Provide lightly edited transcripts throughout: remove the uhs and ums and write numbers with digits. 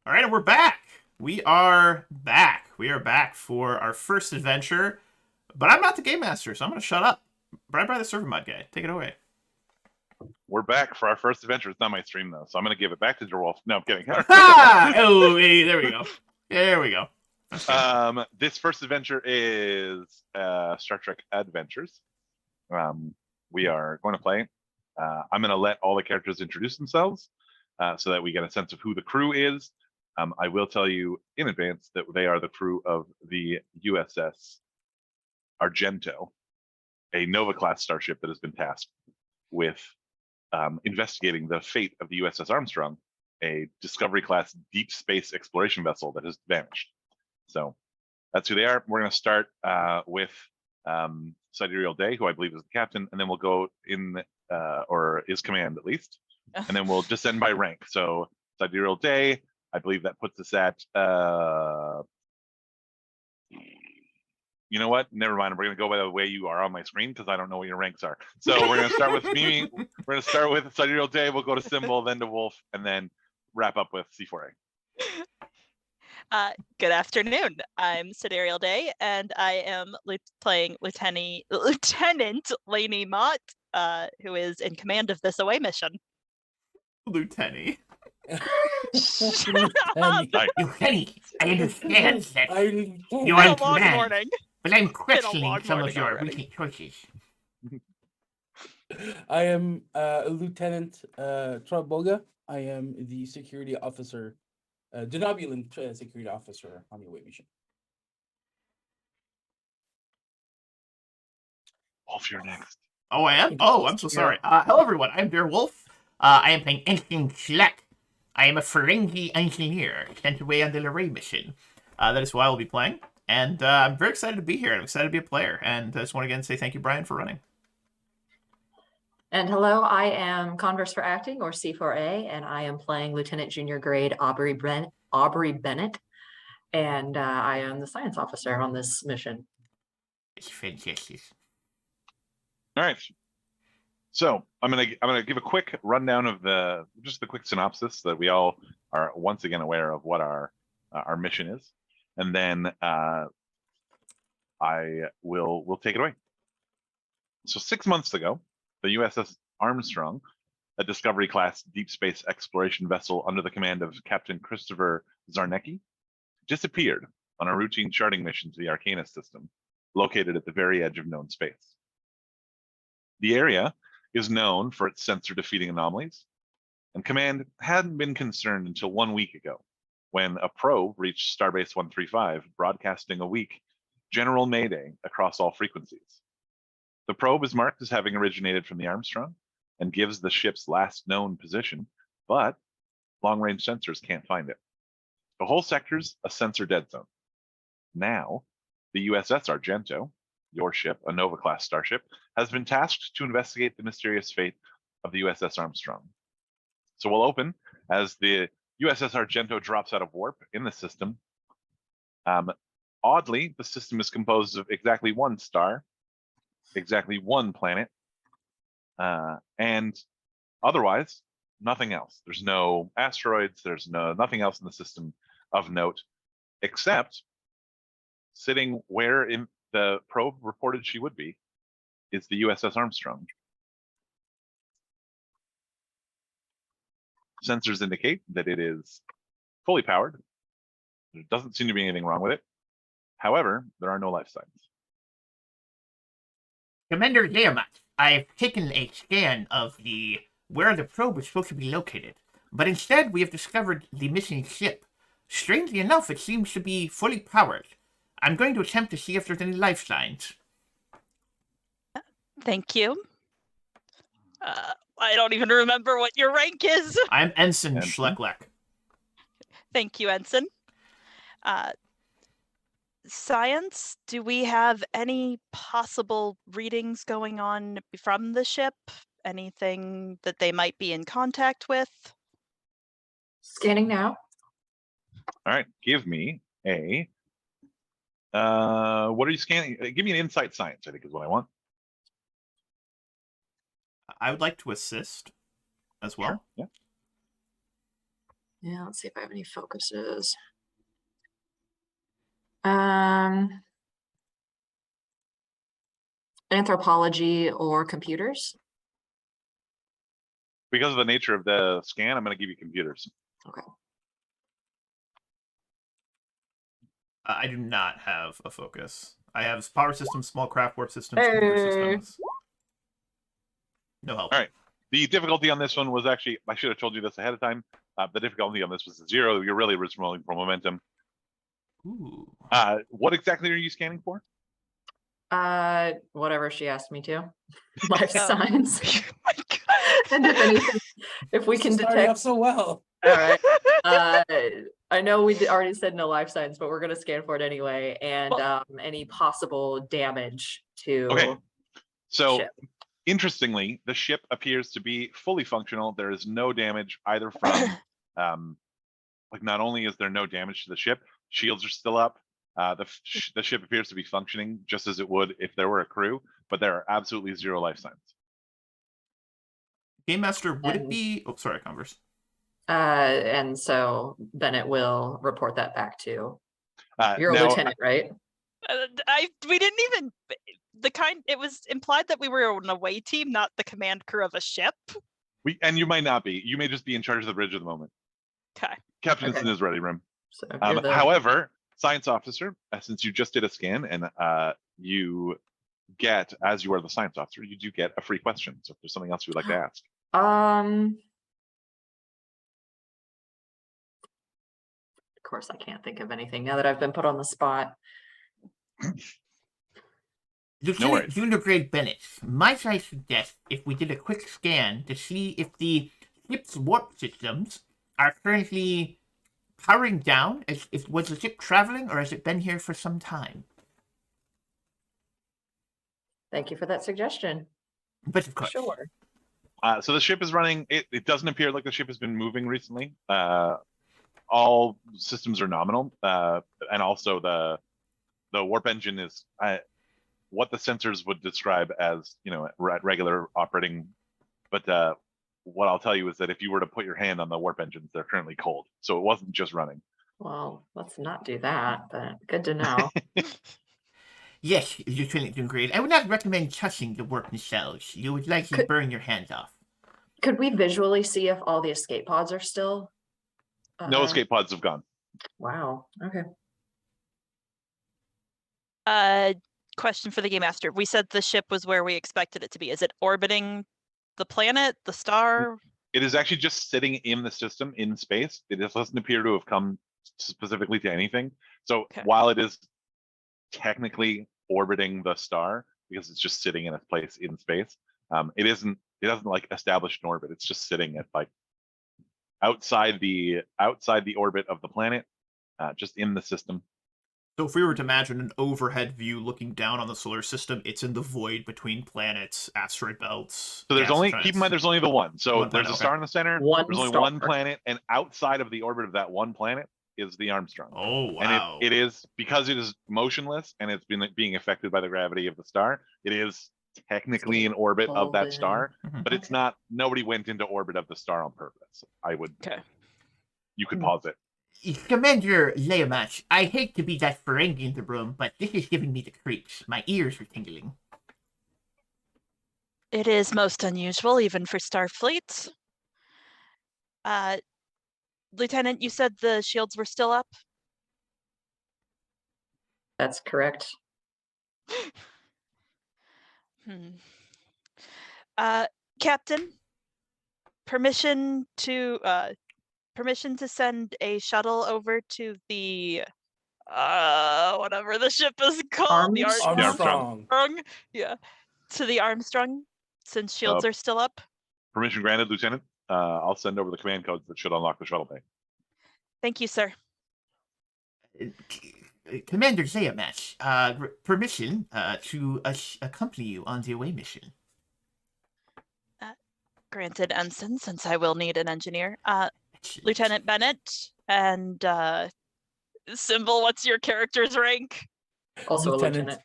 All right, and we're back. We are back. We are back for our first adventure. But I'm not the game master, so I'm going to shut up. Brian by the server mod guy, take it away. We're back for our first adventure. It's not my stream though, so I'm going to give it back to DerWolf. No, I'm kidding. Oh, hey, there we go. There we go. This first adventure is Star Trek Adventures. We are going to play. I'm going to let all the characters introduce themselves so that we get a sense of who the crew is. I will tell you in advance that they are the crew of the USS Argento, a Nova-class starship that has been tasked with investigating the fate of the USS Armstrong, a Discovery-class deep space exploration vessel that has vanished. So that's who they are. We're going to start with Sidereal Day, who I believe is the captain, and then we'll go in, or is command at least, and then we'll descend by rank. So Sidereal Day, I believe that puts us at, you know what? Never mind. We're going to go by the way you are on my screen because I don't know what your ranks are. So we're going to start with me. We're going to start with Sidereal Day. We'll go to Symbol, then to Wolf, and then wrap up with C4A. Good afternoon. I'm Sidereal Day, and I am playing Lieutenant Lainey Mott, who is in command of this away mission. Lieutenant. Lieutenant, Lieutenant, I understand that you you're Been in a long command, morning. but I'm Been a questioning long some of morning your already. recent choices. I am Lieutenant Traboga. I am the security officer, Denobulent security officer on the away mission. Wolf, you're next. Oh, I am? Oh, I'm so sorry. Hello, everyone. I'm DerWolf. I am playing Ensign Schleck. I am a Ferengi engineer sent away on the Luray mission. That is who I will be playing. And I'm very excited to be here. I'm excited to be a player. And I just want to again say thank you, Brian, for running. And hello, I am Converse for Acting, or C4A, and I am playing Lieutenant Junior Grade Aubrey Bennett, and I am the science officer on this mission. It's fantastic. All right. So I'm gonna give a quick rundown of the quick synopsis so that we all are once again aware of what our mission is, and then we'll take it away. So 6 months ago, the USS Armstrong, a Discovery-class deep space exploration vessel under the command of Captain Christopher Zarnecki, disappeared on a routine charting mission to the Arcanus system, located at the very edge of known space. The area is known for its sensor-defeating anomalies, and Command hadn't been concerned until 1 week ago, when a probe reached Starbase 135, broadcasting a weak general mayday across all frequencies. The probe is marked as having originated from the Armstrong and gives the ship's last known position, but long-range sensors can't find it. The whole sector's a sensor dead zone. Now, the USS Argento, your ship, a Nova-class starship, has been tasked to investigate the mysterious fate of the USS Armstrong. So we'll open as the USS Argento drops out of warp in the system. Oddly, the system is composed of exactly one star, exactly one planet, and otherwise nothing else. There's no asteroids, there's nothing else in the system of note, except sitting where in the probe reported she would be is the USS Armstrong. Sensors indicate that it is fully powered. There doesn't seem to be anything wrong with it. However, there are no life signs. Commander Learmont, I've taken a scan of where the probe is supposed to be located, but instead we have discovered the missing ship. Strangely enough, it seems to be fully powered. I'm going to attempt to see if there's any life signs. Thank you. I don't even remember what your rank is. I'm Ensign Schlecklek. Thank you, Ensign. Science, do we have any possible readings going on from the ship? Anything that they might be in contact with? Scanning now. All right, give me a, what are you scanning? Give me an insight science, I think is what I want. I would like to assist as well. Sure. Yeah, let's see if I have any focuses. Anthropology or computers? Because of the nature of the scan, I'm going to give you computers. Okay. I do not have a focus. I have power systems, small craft warp systems, computer systems. No help. All right. The difficulty on this one was actually, I should have told you this ahead of time. The difficulty on this was 0. You're really just rolling for momentum. Ooh. What exactly are you scanning for? Whatever she asked me to. Life Oh. signs. Oh my God. And if anything, if we can Starting detect. off so well. All right. I know we already said no life signs, but we're going to scan for it anyway. And any possible damage to Okay. So ship. interestingly, the ship appears to be fully functional. There is no damage either from, like not only is there no damage to the ship, shields are still up. The ship appears to be functioning just as it would if there were a crew, but there are absolutely 0 life signs. Game Master, would it be... Oh, sorry, Converse. And so Bennett will report that back to. You're a lieutenant, right? We didn't even it was implied that we were an away team, not the command crew of a ship. And you might not be. You may just be in charge of the bridge at the moment. Okay. Captain Okay. is in his ready room. So you're the- However, science officer, since you just did a scan and you get, as you are the science officer, you do get a free question. So if there's something else you would like to ask. Of course, I can't think of anything now that I've been put on the spot. Lieutenant Junior Grade Bennett, might I suggest if we did a quick scan to see if the ship's warp systems are currently powering down? Was the ship traveling, or has it been here for some time? Thank you for that suggestion. But of course. Sure. So the ship is running. It doesn't appear like the ship has been moving recently. All systems are nominal, and also the warp engine is what the sensors would describe as, regular operating. But what I'll tell you is that if you were to put your hand on the warp engines, they're currently cold. So it wasn't just running. Well, let's not do that, but good to know. Yes, Lieutenant Junior Grade. I would not recommend touching the warp nacelles. You would likely burn your hands off. Could we visually see if all the escape pods are still? No escape pods have gone. Wow. Okay. Question for the Game Master. We said the ship was where we expected it to be. Is it orbiting the planet, the star? It is actually just sitting in the system in space. It just doesn't appear to have come specifically to anything. So while it is technically orbiting the star, because it's just sitting in a place in space, it doesn't like establish an orbit. It's just sitting at like outside the orbit of the planet, just in the system. So if we were to imagine an overhead view looking down on the solar system, it's in the void between planets, asteroid belts. So there's keep in mind, there's only the one. So there's a star in the center. There's only one planet, and outside of the orbit of that one planet is the Armstrong. Oh, wow. And it is, because it is motionless and it's being affected by the gravity of the star, it is technically in orbit of that star, but it's not, nobody went into orbit of the star on purpose. You could pause it. Commander Leomach, I hate to be that Ferengi in the room, but this is giving me the creeps. My ears are tingling. It is most unusual, even for Starfleet. Lieutenant, you said the shields were still up? That's correct. Captain, permission to send a shuttle over to the whatever the ship is called, the Armstrong. Yeah, to the Armstrong, since shields are still up. Permission granted, Lieutenant. I'll send over the command codes that should unlock the shuttle bay. Thank you, sir. Commander Zeomash, permission to accompany you on the away mission. Granted, Ensign, since I will need an engineer. Lieutenant Bennett and Symbol, what's your character's rank? Also Lieutenant. a lieutenant.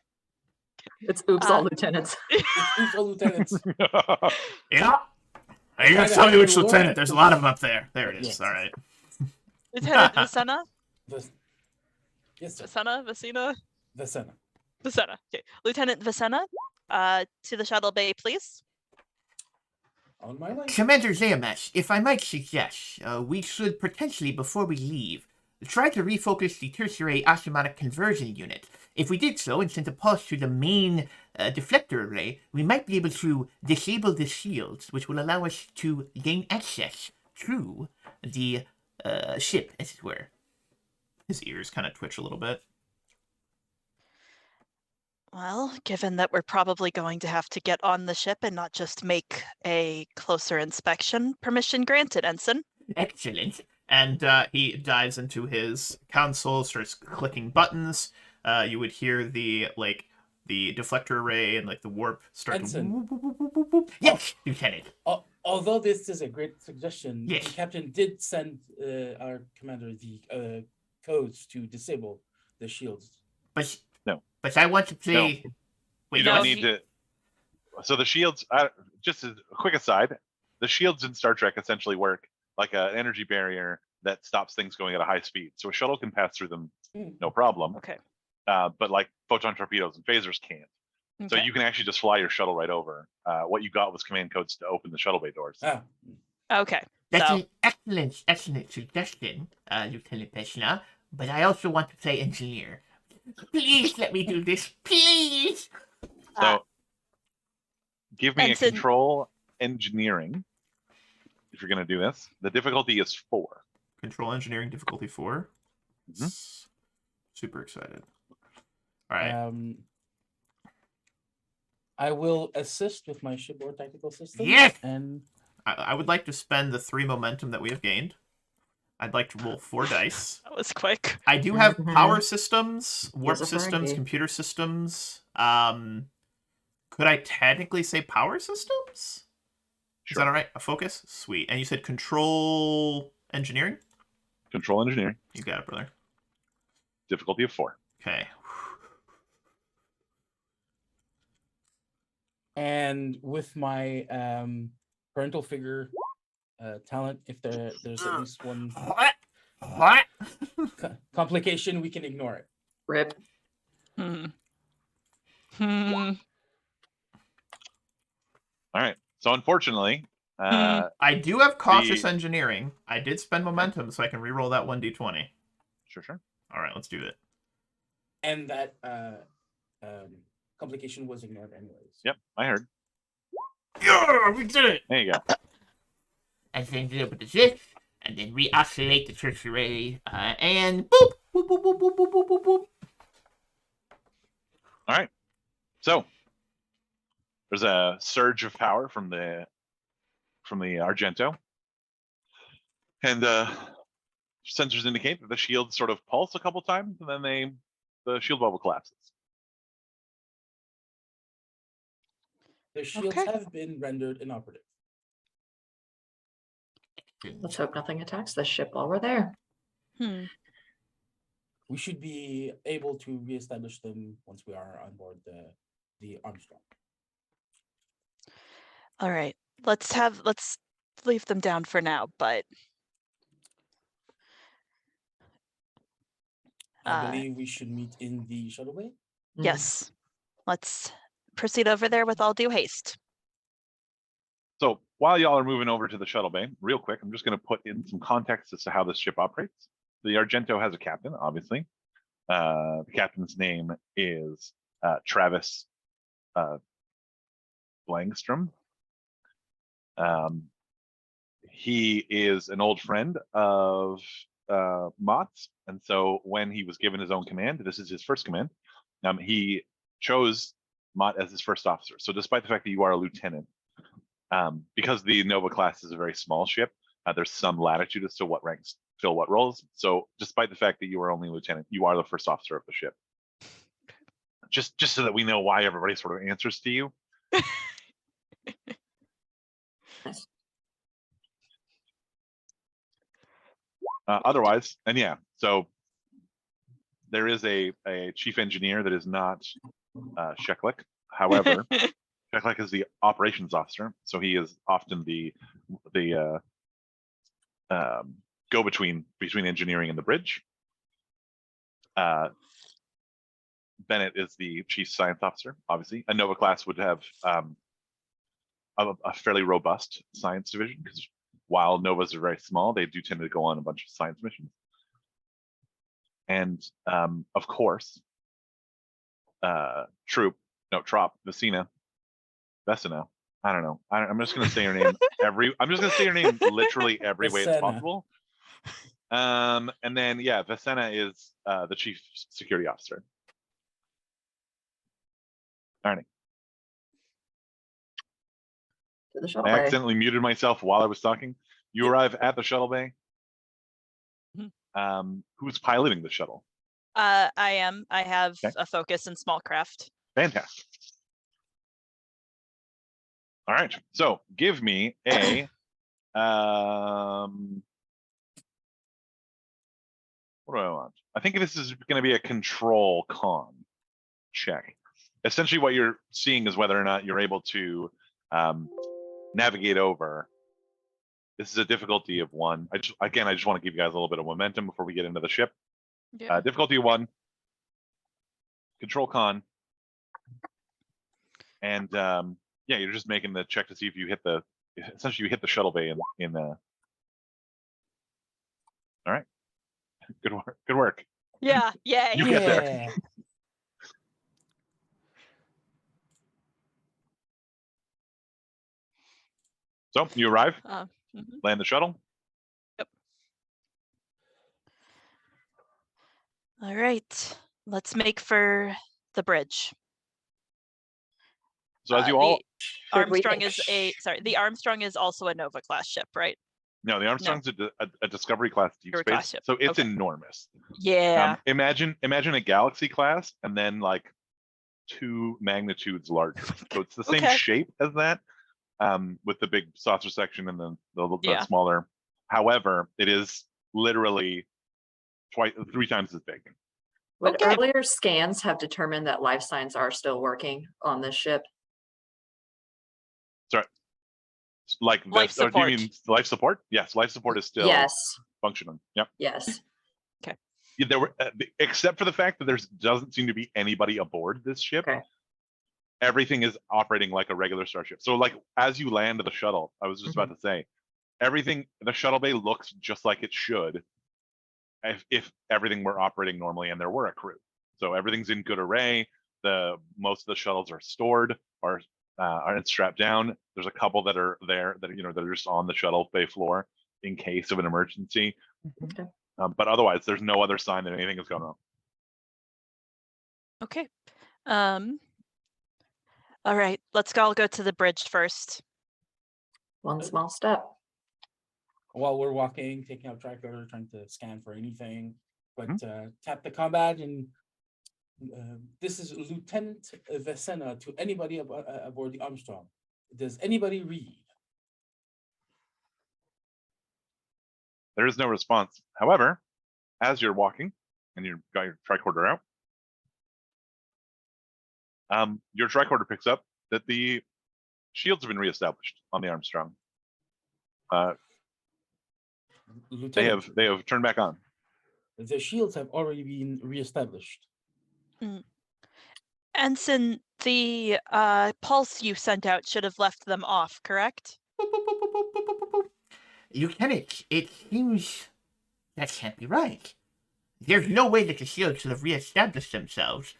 It's oops all lieutenants. Oops all lieutenants. Yeah. I gotta tell you which lieutenant. There's a lot of them up there. There it is. Yes. All right. Lieutenant Vicenna? Yes, sir. Vicenna? Vicina? Vicenna. Vicenna. Okay. Lieutenant Vicenna, to the shuttle bay, please. On my way. Commander Zayamesh, if I might suggest, we should potentially, before we leave, try to refocus the tertiary osmotic conversion unit. If we did so and sent a pulse to the main deflector array, we might be able to disable the shields, which will allow us to gain access to the ship, as it were. His ears kind of twitch a little bit. Well, given that we're probably going to have to get on the ship and not just make a closer inspection, permission granted, Ensign. Excellent. And he dives into his console, starts clicking buttons. You would hear the deflector array and the warp start Ensign. to whoop, whoop, whoop, whoop, whoop, whoop. Yes, Lieutenant. Although this is a great suggestion, Yes. the captain did send our commander the codes to disable the shields. But No. But I want to play. Wait, You no, don't he- need to. So the shields, just as a quick aside, the shields in Star Trek essentially work like an energy barrier that stops things going at a high speed. So a shuttle can pass through them, no problem. Okay. But like photon torpedoes and phasers can't. So Okay. you can actually just fly your shuttle right over. What you got was command codes to open the shuttle bay doors. Ah, Okay. That's So, an excellent suggestion, Lieutenant Pesna. But I also want to play engineer. Please let me do this, please. So give me Ensign- a control engineering if you're going to do this. The difficulty is 4. Control engineering difficulty 4. Mhm. Super excited. All right. I will assist with my shipboard tactical system. Yes! And I would like to spend the 3 momentum that we have gained. I'd like to roll 4 dice. that was quick. I do have Mhm. power systems, warp Yes, a systems, Ferengi. computer systems. Could I technically say power systems? Is Sure. that all right? A focus? Sweet. And you said control engineering? Control engineering, You got it, brother. difficulty of 4. Okay. and with my parental figure talent, if there's at least one What? complication, we can ignore it. Rip. Hmm. All right. So unfortunately, I do have cautious The- engineering. I did spend momentum, so I can reroll that 1d20. sure. All right, let's do it. And that complication was ignored anyways. Yep, I heard. Yeah, we did it! There you go. And then do it with this, and then re-oscillate the tertiary, and boop! Boop, boop, boop, boop, boop, boop, boop, boop. All right. So there's a surge of power from the Argento, and sensors indicate that the shield sort of pulse a couple times, and then the shield bubble collapses. The shields Okay. have been rendered inoperative. Let's hope nothing attacks the ship while we're there. Hmm. We should be able to reestablish them once we are on board the Armstrong. All right. Let's leave them down for now, but I believe we should meet in the shuttle bay. Mhm. yes, let's proceed over there with all due haste. So while y'all are moving over to the shuttle bay, real quick, I'm just going to put in some context as to how this ship operates. The Argento has a captain, obviously. The captain's name is Travis Langstrom. He is an old friend of Mott's, and so when he was given his own command, this is his first command, he chose Mott as his first officer. So despite the fact that you are a lieutenant, because the Nova class is a very small ship, there's some latitude as to what ranks fill what roles. So despite the fact that you are only a lieutenant, you are the first officer of the ship. Just so that we know why everybody sort of answers to you. Nice. Otherwise, and yeah, so there is a chief engineer that is not Sheklik. However, Sheklik is the operations officer, so he is often the go between engineering and the bridge. Bennett is the chief science officer. Obviously, a Nova class would have a fairly robust science division, because while Novas are very small, they do tend to go on a bunch of science missions. And of course, Vesina. I don't know. I'm just going to say her name I'm just going to say her name literally every way it's possible. And then, yeah, Vesena is the chief security officer. Darn. To the shuttle I bay. accidentally muted myself while I was talking. You arrive at the shuttle bay. Who's piloting the shuttle? I am. I have Okay. a focus in small craft. Fantastic. All right. So give me a what do I want? I think this is going to be a control con check. Essentially, what you're seeing is whether or not you're able to navigate over. This is a difficulty of 1. I just want to give you guys a little bit of momentum before we get into the ship. Yeah. Difficulty 1, control con, and yeah, you're just making the check to see if you hit the shuttle bay in all right. Good work. Yeah. Yay. You get there. So you arrive, land the shuttle. Yep. All right. Let's make for the bridge. So as you all, Armstrong is the Armstrong is also a Nova class ship, right? no, the Armstrong's a Discovery class deep Discovery space, class ship. so it's Okay. enormous. Yeah. Imagine a Galaxy class, and then like 2 magnitudes larger. So it's the same Okay. shape as that, with the big saucer section and then the Yeah. smaller. However, it is literally 3 times as big. Would Okay. earlier scans have determined that life signs are still working on this ship? Sorry, like Life this, or do you support. mean life support? Yes, life support is still Yes. functioning. Yep. Yes. Yeah, there were, except for the fact that there doesn't seem to be anybody aboard this ship. Okay. Everything is operating like a regular starship. So like as you land the shuttle, I was just about to say, the shuttle bay looks just like it should if everything were operating normally and there were a crew. So everything's in good array. Most of the shuttles are stored, are strapped down. There's a couple that are there that that are just on the shuttle bay floor in case of an emergency. Okay. But otherwise, there's no other sign that anything is going wrong. Okay. All right. Let's all go to the bridge first. One small step. While we're walking, taking out tricorder, trying to scan for anything, but tap the combat, and this is Lieutenant Vesena to anybody aboard the Armstrong. Does anybody read? There is no response. However, as you're walking and you've got your tricorder out, your tricorder picks up that the shields have been reestablished on the Armstrong. Lieutenant, They have turned back on. the shields have already been reestablished. Ensign, the pulse you sent out should have left them off, correct? Lieutenant, it seems that can't be right. There's no way that the shields should have reestablished themselves.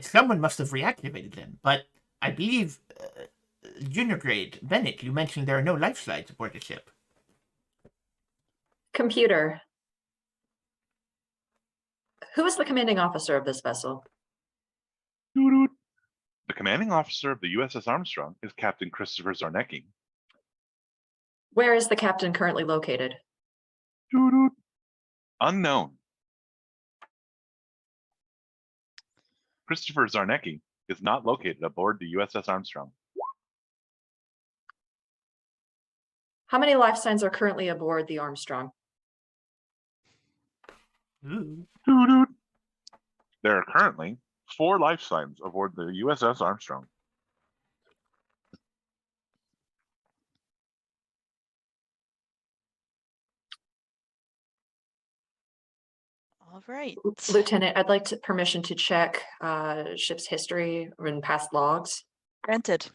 Someone must have reactivated them, but I believe, Junior Grade, Bennett, you mentioned there are no life slides aboard the ship. Computer. Who is the commanding officer of this vessel? The commanding officer of the USS Armstrong is Captain Christopher Zarnecki. Where is the captain currently located? Unknown. Christopher Zarnecki is not located aboard the USS Armstrong. How many life signs are currently aboard the Armstrong? There are currently 4 life signs aboard the USS Armstrong. All right. Lieutenant, I'd like permission to check ship's history and past logs. Granted.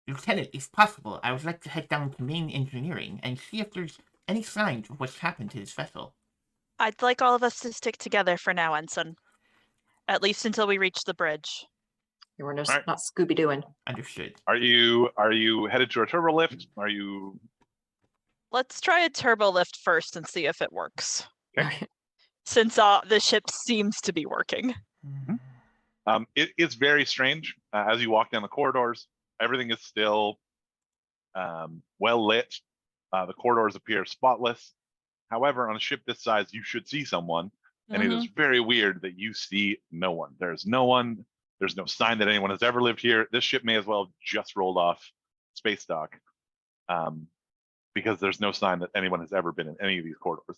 Lieutenant, if possible, I would like to head down to main engineering and see if there's any signs of what's happened to this vessel. I'd like all of us to stick together for now, Ensign. At least until we reach the bridge. You were not Right. Scooby-Dooing. Understood. Are you headed to a turbo lift? Are you? Let's try a turbo lift first and see if it works. Okay. Since the ship seems to be working. It's very strange as you walk down the corridors. Everything is still well lit. The corridors appear spotless. However, on a ship this size, you should see someone, and it is very weird that you see no one. There's no one. There's no sign that anyone has ever lived here. This ship may as well have just rolled off space dock, because there's no sign that anyone has ever been in any of these corridors.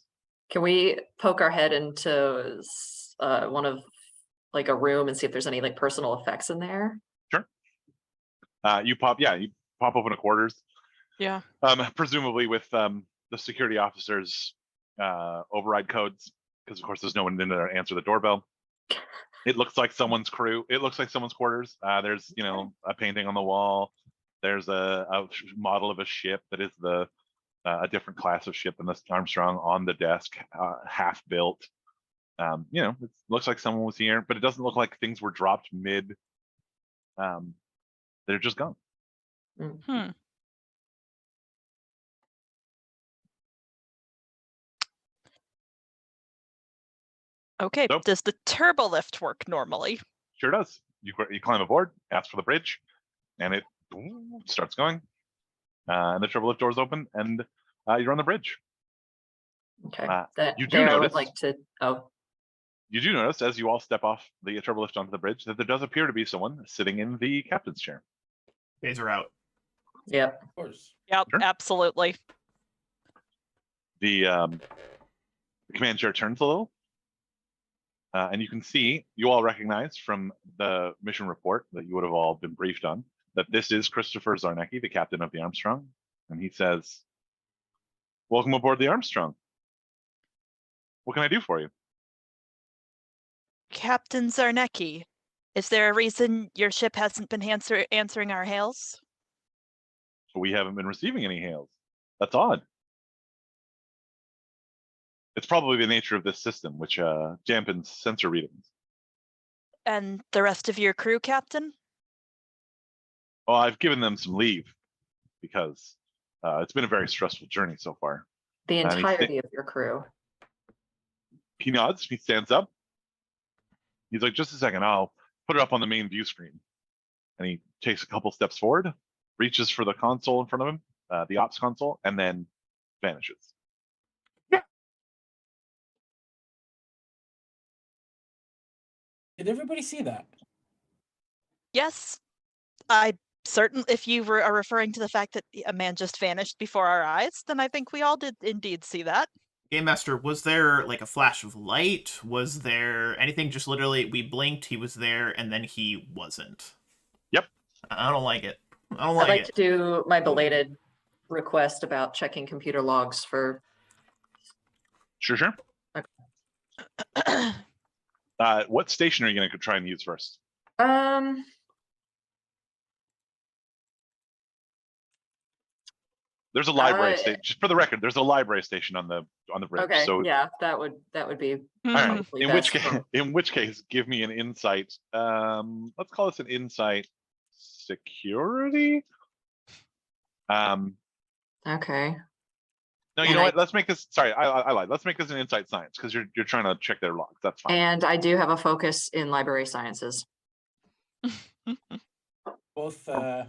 Can we poke our head into one of like a room and see if there's any like personal effects in there? Sure. You pop open the quarters. Yeah. Presumably with the security officers' override codes, because of course there's no one in there to answer the doorbell. It looks like someone's crew. It looks like someone's quarters. There's a painting on the wall. There's a model of a ship that is a different class of ship than the Armstrong on the desk, half built. It looks like someone was here, but it doesn't look like things were dropped mid. They're just gone. Okay, So- does the turbo lift work normally? Sure does. You climb aboard, ask for the bridge, and it starts going. And the turbo lift doors open, and you're on the bridge. Okay. You do I notice- would like to. Oh, You do notice as you all step off the turbo lift onto the bridge that there does appear to be someone sitting in the captain's chair. Phaser out. yep. Of course. Yep, Sure. absolutely. The command chair turns a little, and you can see, you all recognize from the mission report that you would have all been briefed on, that this is Christopher Zarnecki, the captain of the Armstrong. And he says, "Welcome aboard the Armstrong. What can I do for you?" Captain Zarnecki, is there a reason your ship hasn't been answering our hails? We haven't been receiving any hails. That's odd. It's probably the nature of this system, which dampens sensor readings. And the rest of your crew, Captain? Well, I've given them some leave because it's been a very stressful journey so far. The And entirety of your crew. He nods, he stands up. He's like, "Just a second, I'll put it up on the main view screen." And he takes a couple steps forward, reaches for the console in front of him, the ops console, and then vanishes. Did everybody see that? Yes. If you are referring to the fact that a man just vanished before our eyes, then I think we all did indeed see that. Game Master, was there like a flash of light? Was there anything just literally we blinked, he was there, and then he wasn't? Yep. I don't like it. I don't I'd like like it. to do my belated request about checking computer logs for. Sure. What station are you going to try and use first? There's a library station. Just for the record, there's a library station on the bridge. Okay, So, yeah, that would be. all right. probably In which best case, for- in which case, give me an insight. Let's call this an insight security. Okay. No, you And know I- what? Let's make this. Sorry, I lied. Let's make this an insight science because you're trying to check their logs. That's fine. And I do have a focus in library sciences. Both I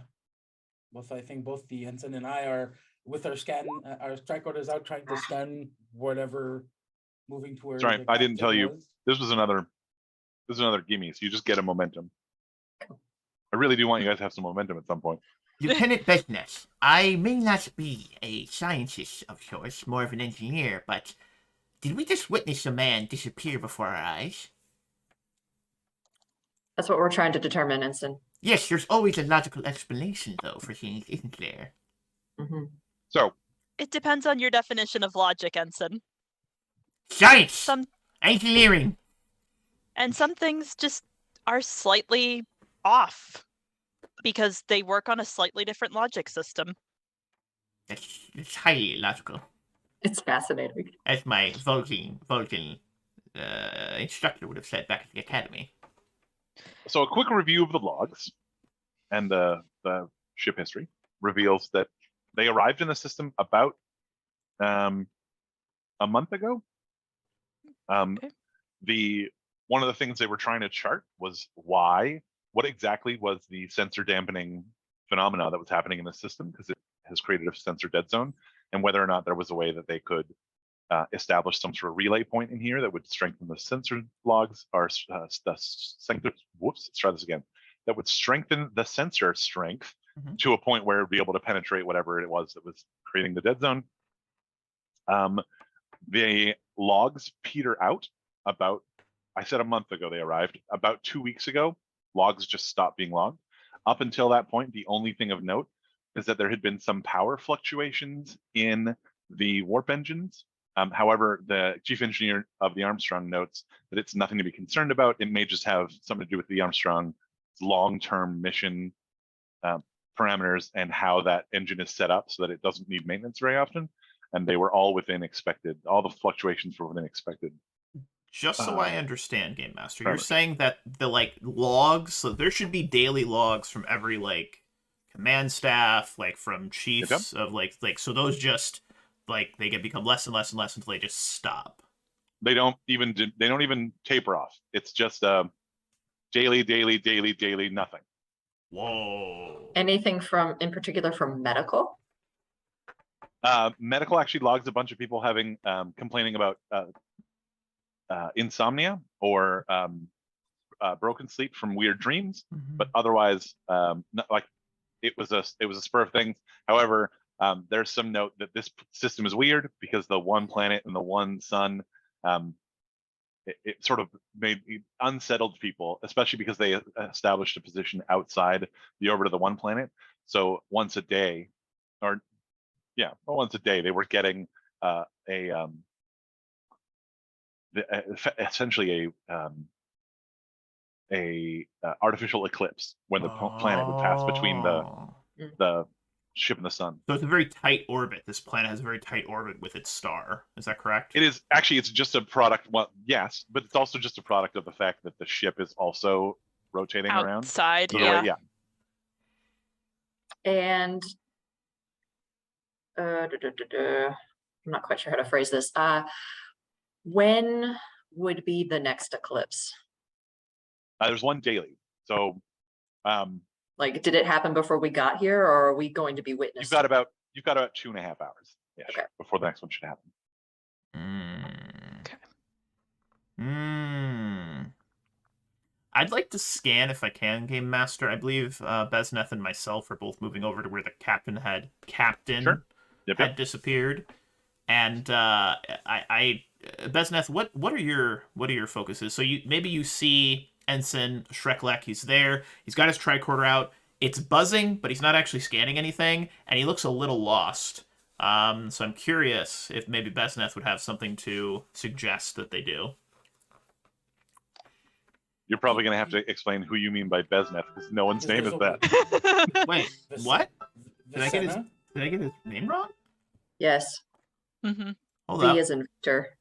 think both the ensign and I are with our our tricorders out trying to scan whatever moving towards. Sorry, I didn't tell you. This was another gimme. So you just get a momentum. I really do want you guys to have some momentum at some point. Lieutenant Besness, I may not be a scientist of sorts, more of an engineer, but did we just witness a man disappear before our eyes? That's what we're trying to determine, Ensign. Yes, there's always a logical explanation, though, for things, isn't there? Hmm. So It depends on your definition of logic, Ensign. Science! some Engineering! and some things just are slightly off because they work on a slightly different logic system. That's highly illogical. It's fascinating. As my Vulcan instructor would have said back at the academy. So a quick review of the logs and the ship history reveals that they arrived in the system about a month ago. Okay. One of the things they were trying to chart was what exactly was the sensor dampening phenomena that was happening in the system, because it has created a sensor dead zone, and whether or not there was a way that they could establish some sort of relay point in here that would strengthen the sensor logs, or let's try this again. That would strengthen the sensor strength to a point where it would be able to penetrate whatever it was that was creating the dead zone. The logs peter out about, I said a month ago they arrived. About 2 weeks ago, logs just stopped being logged. Up until that point, the only thing of note is that there had been some power fluctuations in the warp engines. However, the chief engineer of the Armstrong notes that it's nothing to be concerned about. It may just have something to do with the Armstrong long-term mission parameters and how that engine is set up so that it doesn't need maintenance very often. And they were all within expected. All the fluctuations were within expected. Just so I understand, Game Master, you're parameters. saying that the logs, so there should be daily logs from every command staff, from chiefs of so those just they become less and less and less until they just stop. They don't even taper off. It's just daily, nothing. Whoa. Anything in particular from medical? Medical actually logs a bunch of people having complaining about insomnia or broken sleep from weird dreams, but otherwise, it was a spur of things. However, there's some note that this system is weird because the one planet and the one sun, it sort of unsettled people, especially because they established a position outside the orbit of the one planet. So once a day, they were getting essentially a artificial eclipse when the planet would pass between the ship and the sun. So it's a very tight orbit. This planet has a very tight orbit with its star. Is that correct? It is actually. It's just a product. Well, yes, but it's also just a product of the fact that the ship is also rotating around. Outside, So yeah. And I'm not quite sure how to phrase this. When would be the next eclipse? There's one daily. So, did it happen before we got here, or are we going to be witnessing? You've got about 2.5 hours before the next one should happen. Okay. I'd like to scan if I can, Game Master. I believe Besneth and myself are both moving over to where the captain had disappeared. And Besneth, what are your focuses? So you see Ensign Shreklek. He's there. He's got his tricorder out. It's buzzing, but he's not actually scanning anything, and he looks a little lost. So I'm curious if maybe Besneth would have something to suggest that they do. You're probably going to have to explain who you mean by Besneth, because no one's name is that. Wait, what? Did I get his name wrong? Yes. Hold V up. as in Victor.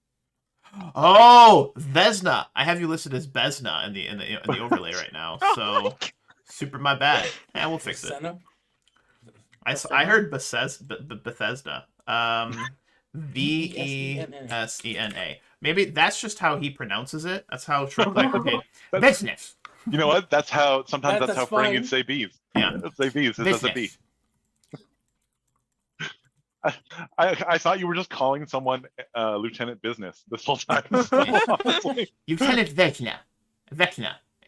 Oh, Vesna. I have you listed as Besna in the overlay right now. So super my bad. Yeah, we'll fix it. I heard Bethesda. Vesena. Maybe that's just how he pronounces it. That's how okay. Business. You know what? That's how that's how fine. Ferengians say bees. Yeah. Say bees. It says a bee. I thought you were just calling someone Lieutenant Business this whole time. Lieutenant Vecna.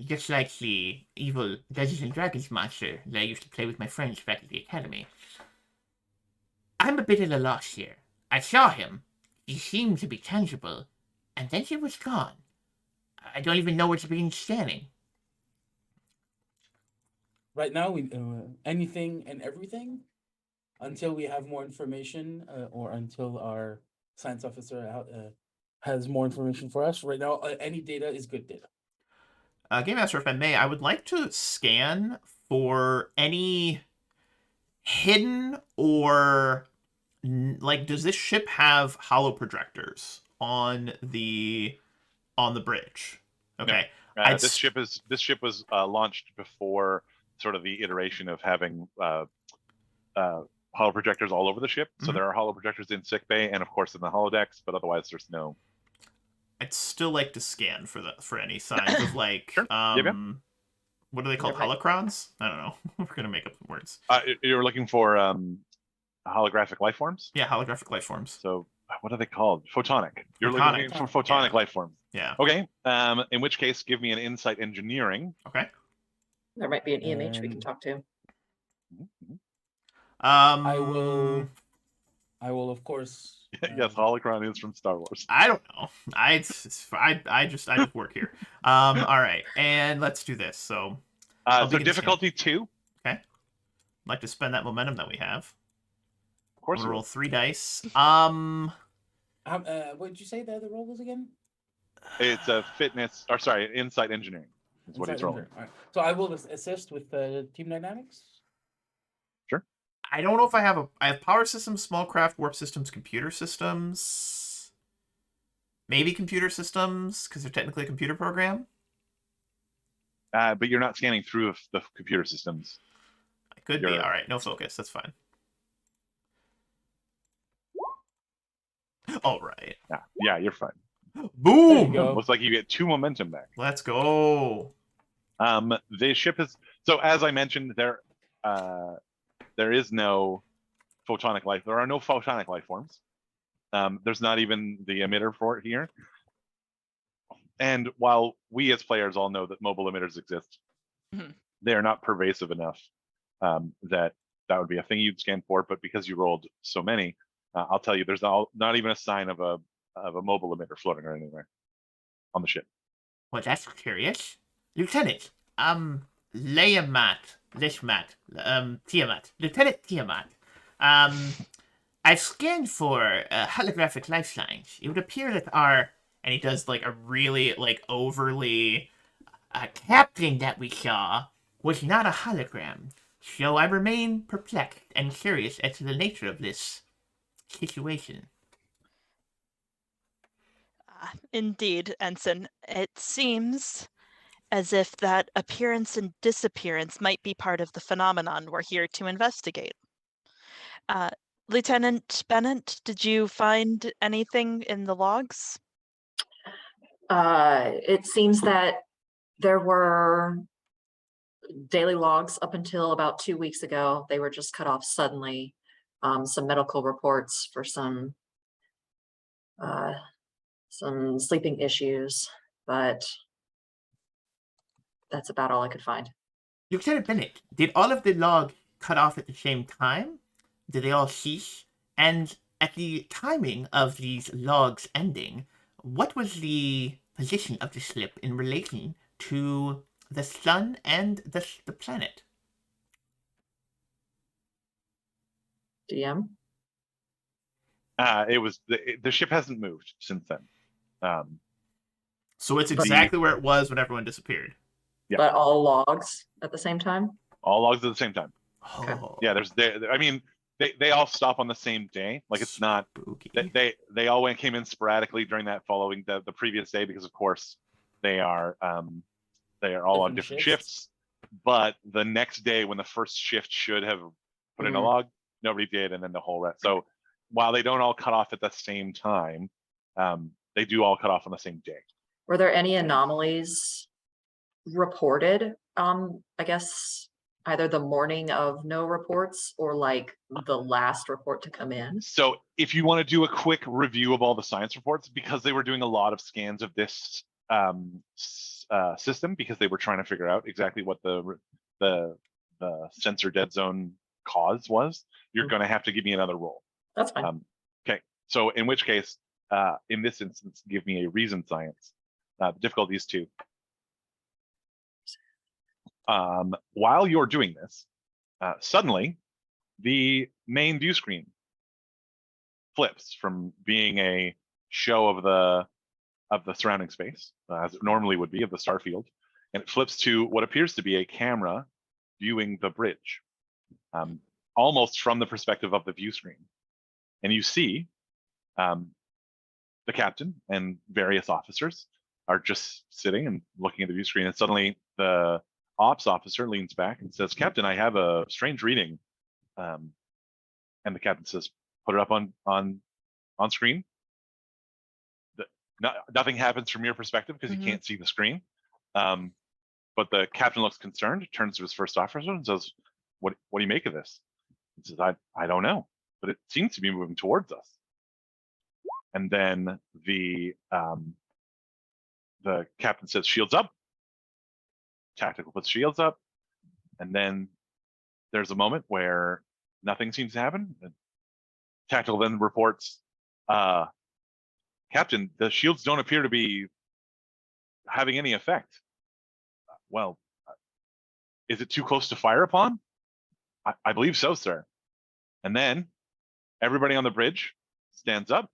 Just like the evil Dungeons and Dragons monster that I used to play with my friends back at the academy. I'm a bit at a loss here. I saw him. He seemed to be tangible. And then he was gone. I don't even know where to begin scanning. Right now, we anything and everything until we have more information or until our science officer has more information for us. Right now, any data is good data. Game Master, if I may, I would like to scan for any hidden or like, does this ship have hollow projectors on the bridge? Okay. This ship was launched before sort of the iteration of having hollow projectors all over the ship. So Mhm. there are hollow projectors in sickbay and of course in the holodecks, but otherwise there's no. I'd still like to scan for any signs of like Sure. Yeah. what are they called? Yeah, right. Holocrons? I don't know. We're gonna make up some words. You're looking for holographic life forms. Yeah, holographic life forms. So what are they called? Photonic. You're Photonic. looking for photonic Yeah. life forms. Yeah. Okay. In which case, give me an insight engineering. Okay. There might be an EMH we can And- talk to. I will of course. Yes, holocron is from Star Wars. I don't know. I just work here. All right, and let's do this. So I'll So begin difficulty 2. I'd like to spend that momentum that we have. Of course. I'm you gonna will. roll 3 dice. What did you say the other roll was again? It's a fitness, or sorry, insight engineering is what he's Inside rolling. engineering. All right. So I will assist with team dynamics. I don't know if I have power systems, small craft, warp systems, computer systems. Maybe computer systems because they're technically a computer program. But you're not scanning through the computer systems. I could be. You're- All right, no focus. That's fine. All right. Yeah, you're fine. Boom. go. Looks like you get 2 momentum back. Let's go. The ship is, so as I mentioned, there is no photonic life. There are no photonic life forms. There's not even the emitter for it here. And while we as players all know that mobile emitters exist, Mhm. they are not pervasive enough that would be a thing you'd scan for. But because you rolled so many, I'll tell you, there's not even a sign of a mobile emitter floating or anywhere on the ship. Well, that's curious. Lieutenant, Tiamat, Lieutenant Tiamat. I've scanned for holographic life signs. It would appear that and he does like a really like overly captain that we saw was not a hologram. So I remain perplexed and curious as to the nature of this situation. Indeed, Ensign. It seems as if that appearance and disappearance might be part of the phenomenon we're here to investigate. Lieutenant Bennett, did you find anything in the logs? It seems that there were daily logs up until about 2 weeks ago. They were just cut off suddenly. Some medical reports for some sleeping issues, but that's about all I could find. Lieutenant Bennett, did all of the logs cut off at the same time? Did they all cease? And at the timing of these logs ending, what was the position of the ship in relation to the sun and the planet? DM? It was the ship hasn't moved since then. So it's exactly where it was when everyone disappeared. Yeah. But all logs at the same time? All logs at the same time. Okay. Oh, Yeah, I mean, they all stop on the same day. Like it's not. spooky. They all came in sporadically during that following the previous day because of course they are all on different Different shifts. But the next day when the first shift should have put in a Mhm. log, nobody did, and then the whole rest. So while they don't all cut off at the same time, they do all cut off on the same day. Were there any anomalies reported? I guess either the morning of no reports or like the last report to come in. So if you want to do a quick review of all the science reports, because they were doing a lot of scans of this system, because they were trying to figure out exactly what the sensor dead zone cause was, you're Mhm. going to have to give me another roll. That's fine. Okay, so in which case, in this instance, give me a reason science. The difficulty is 2. While you're doing this, suddenly the main view screen flips from being a show of the of the surrounding space, as it normally would be of the star field, and it flips to what appears to be a camera viewing the bridge, almost from the perspective of the view screen. And you see the captain and various officers are just sitting and looking at the view screen, and suddenly the ops officer leans back and says, "Captain, I have a strange reading." And the captain says, "Put it up on screen." Nothing happens from your perspective because you can't see the screen. But the captain looks concerned, turns to his first officer and says, what do you make of this? He says, I don't know, but it seems to be moving towards us. And then the captain says, "Shields up." Tactical puts shields up. And then there's a moment where nothing seems to happen. And Tactical then reports, "Captain, the shields don't appear to be having any effect." "Well, is it too close to fire upon?" I believe so, sir." And then everybody on the bridge stands up.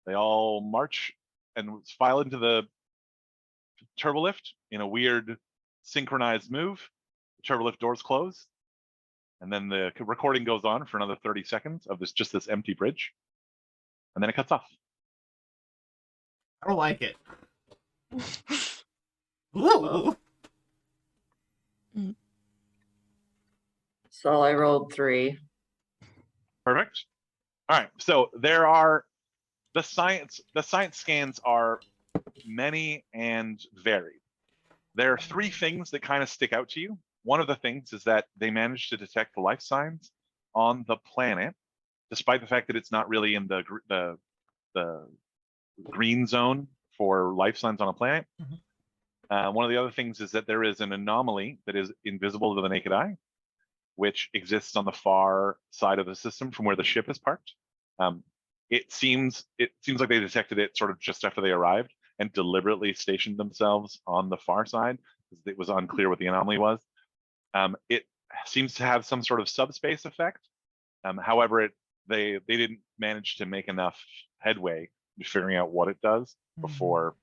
They all march and file into the turbolift in a weird synchronized move. The turbolift doors close. And then the recording goes on for another 30 seconds of this empty bridge. And then it cuts off. I don't like it. Ooh. So I rolled 3. Perfect. All right. So there are the science scans are many and varied. There are 3 things that kind of stick out to you. One of the things is that they managed to detect the life signs on the planet, despite the fact that it's not really in the green zone for life signs on a planet. One of the other things is that there is an anomaly that is invisible to the naked eye, which exists on the far side of the system from where the ship is parked. It seems like they detected it sort of just after they arrived and deliberately stationed themselves on the far side because it was unclear what the anomaly was. It seems to have some sort of subspace effect. However, they didn't manage to make enough headway in figuring out what it does before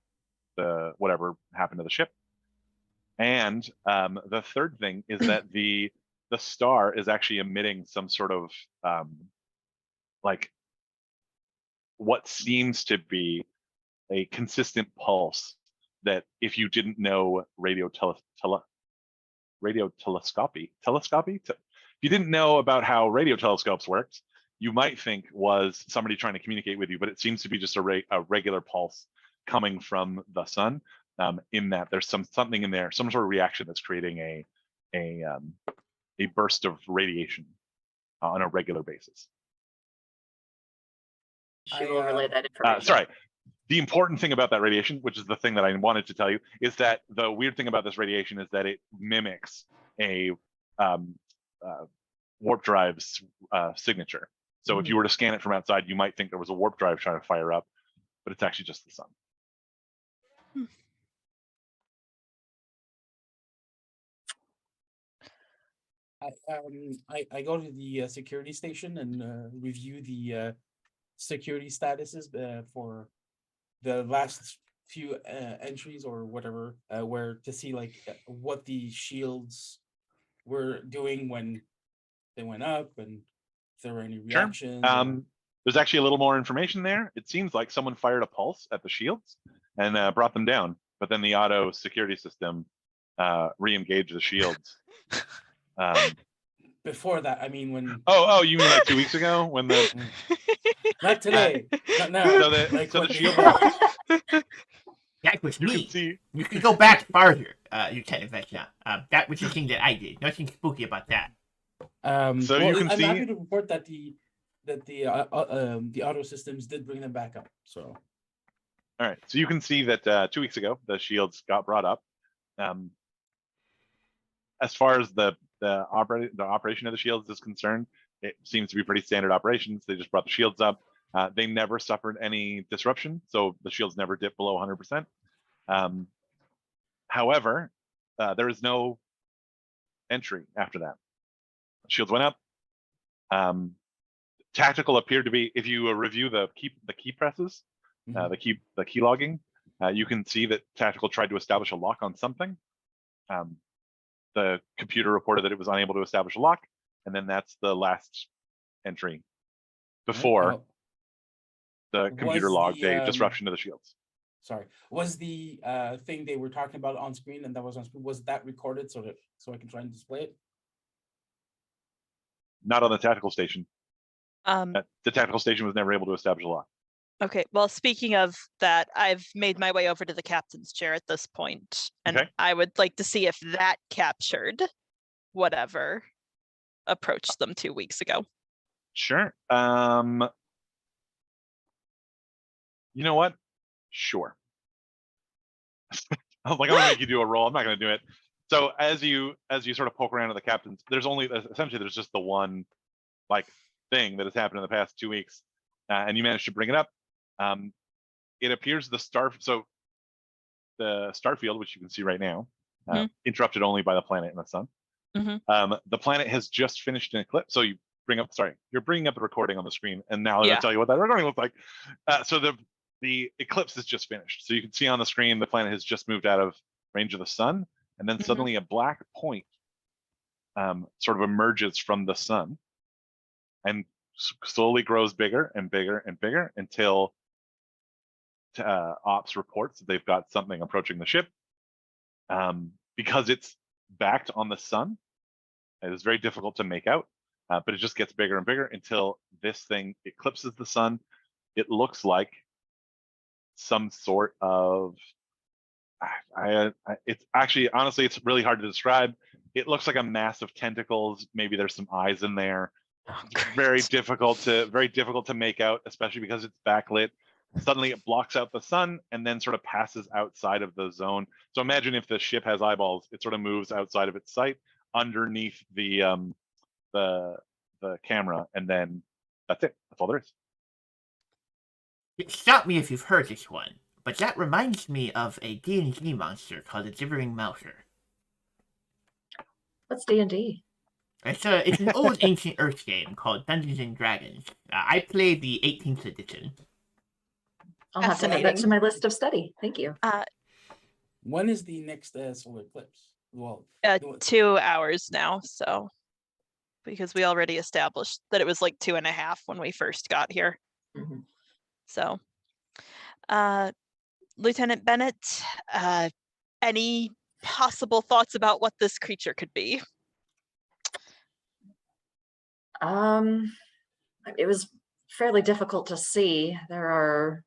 whatever happened to the ship. And the third thing is that the star is actually emitting some sort of like what seems to be a consistent pulse that if you didn't know if you didn't know about how radio telescopes worked, you might think was somebody trying to communicate with you, but it seems to be just a regular pulse coming from the sun. In that there's something in there, some sort of reaction that's creating a burst of radiation on a regular basis. She will relay that information. Sorry. The important thing about that radiation, which is the thing that I wanted to tell you, is that the weird thing about this radiation is that it mimics a warp drive's signature. So if you were to scan it from outside, you might think there was a warp drive trying to fire up, but it's actually just the sun. I go to the security station and review the security statuses for the last few entries or whatever, where to see like what the shields were doing when they went up and if there were any reactions. Sure. There's actually a little more information there. It seems like someone fired a pulse at the shields and brought them down, but then the auto security system re-engaged the shields. Before that, I mean, when oh, you mean like 2 weeks ago when the not today, not now. So the shield. That was me. See, You can go back farther, Lieutenant Vecna. That was the thing that I did. Nothing spooky about that. So you can I'm see. happy to report that the auto systems did bring them back up. So. All right, so you can see that 2 weeks ago the shields got brought up. As far as the operation of the shields is concerned, it seems to be pretty standard operations. They just brought the shields up. They never suffered any disruption, so the shields never dipped below 100%. However, there is no entry after that. Shields went up. Tactical appeared to be, if you review the key presses, Mhm. the key logging, you can see that Tactical tried to establish a lock on something. The computer reported that it was unable to establish a lock, and then that's the last entry before Oh, the computer Was logged the, a disruption to the shields. sorry. Was the thing they were talking about on screen and that was on screen, was that recorded so I can try and display it? Not on the tactical station. Um, The tactical station was never able to establish a lock. okay, well, speaking of that, I've made my way over to the captain's chair at this point, and Okay. I would like to see if that captured whatever approached them 2 weeks ago. Sure. You know what? Sure. I was like, I'm gonna make you do a roll. I'm not gonna do it. So as you sort of poke around at the captains, there's just the one like thing that has happened in the past 2 weeks, and you managed to bring it up. It appears the starfield, which you can see right now, interrupted only by the planet and the sun. The planet has just finished an eclipse. So you're bringing up the recording on the screen, and now I'm Yeah. gonna tell you what that recording looks like. So the eclipse is just finished. So you can see on the screen the planet has just moved out of range of the sun, and then suddenly a black point sort of emerges from the sun and slowly grows bigger and bigger and bigger until Ops reports that they've got something approaching the ship. Because it's backed on the sun, it is very difficult to make out, but it just gets bigger and bigger until this thing eclipses the sun. It looks like some sort of it's actually, honestly, it's really hard to describe. It looks like a mass of tentacles. Maybe there's some eyes in there. Oh, Very great. difficult to make out, especially because it's backlit. Suddenly it blocks out the sun and then sort of passes outside of the zone. So imagine if the ship has eyeballs, it sort of moves outside of its sight underneath the camera, and then that's it. That's all there is. Stop me if you've heard this one, but that reminds me of a D&D monster called a Gibbering Mouser. What's D&D? It's an old ancient Earth game called Dungeons and Dragons. I played the 18th edition. I'll have to add that to my list of study. Thank you. When is the next solar eclipse? Well, 2 hours now, so because we already established that it was like 2.5 when we first got here. Mhm. So, Lieutenant Bennett, any possible thoughts about what this creature could be? It was fairly difficult to see. There are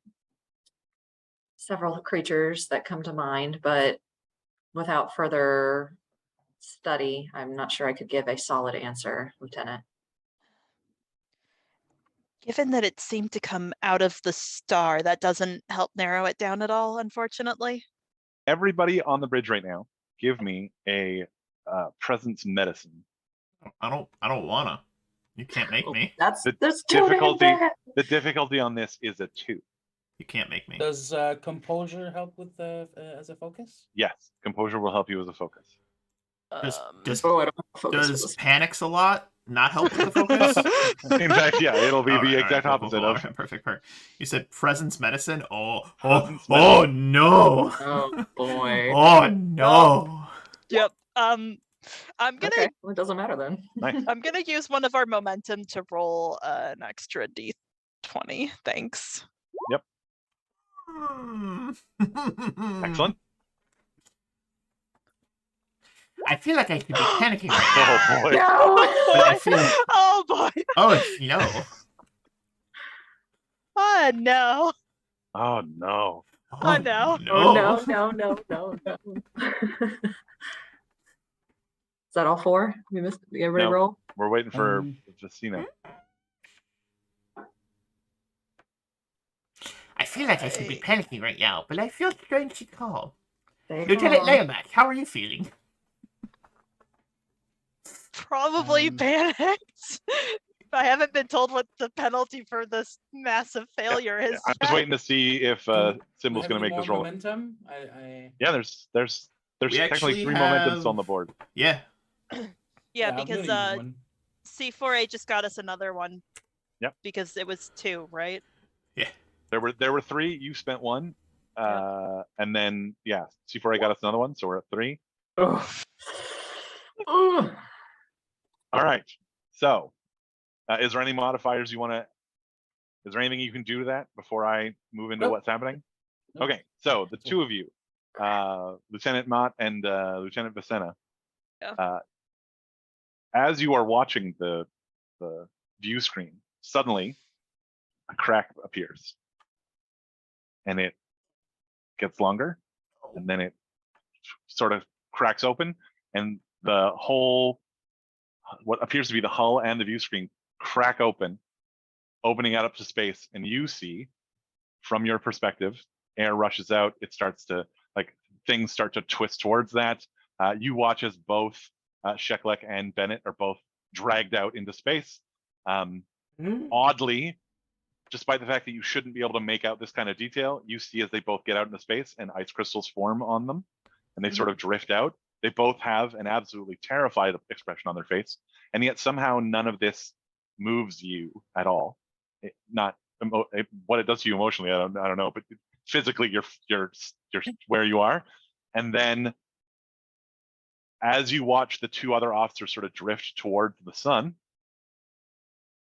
several creatures that come to mind, but without further study, I'm not sure I could give a solid answer, Lieutenant. Given that it seemed to come out of the star, that doesn't help narrow it down at all, unfortunately. Everybody on the bridge right now, give me a presence medicine. I don't wanna. You can't make me. There's two in there. The difficulty on this is a 2. You can't make me. does composure help with as a focus? Yes, composure will help you as a focus. Does Oh, I don't focus for does this. panics a lot not help with the focus? In fact, yeah, it'll be All the right, exact cool, opposite cool, of okay, perfect. You said presence medicine. Presence Oh medicine. no! Oh boy. Oh no! Yep. I'm gonna Okay, well, it doesn't matter then. Nice. I'm gonna use one of our momentum to roll an extra d20. Thanks. Excellent. I feel like I should be panicking right now. Oh boy. No. But I feel. Oh boy. Oh no! Oh no. Oh no. Oh, no. Oh no. Is that all 4? We missed everybody No. roll? We're waiting for Um, Justina. I feel like I should be panicking right now, but I feel strangely calm. Stay Lieutenant calm. Leomac, how are you feeling? Probably Um, panicked. I haven't been told what the penalty for this massive failure is. I'm just yet. waiting to see if do Symbol's we going to have make any this more roll. momentum? Yeah, there's We technically actually 3 momentums have- on the board. Yeah. Yeah, I'm because gonna use one. C4A just got us another one. Yep. Because it was 2, right? Yeah. There were 3. You spent 1, and then C4A got us another one, so we're at 3. Ugh. Ugh. All right. So, is there any modifiers you want to? Is there anything you can do to that before I move into Nope. what's happening? Nope. Okay. So the 2 of you, Lieutenant Mott and Lieutenant Vicena, Yeah. as you are watching the view screen, suddenly a crack appears, and it gets longer, and then it sort of cracks open, and the whole, what appears to be the hull and the view screen, crack open, opening out up to space, and you see, from your perspective, air rushes out. It starts to, like, things start to twist towards that. You watch as both Sheklek and Bennett are both dragged out into space. Oddly, despite the fact that you shouldn't be able to make out this kind of detail, you see as they both get out into space and ice crystals form on them, and they sort of drift out. They both have an absolutely terrified expression on their face, and yet somehow none of this moves you at all. What it does to you emotionally, I don't know, but physically you're where you are. And then as you watch the 2 other officers sort of drift towards the sun,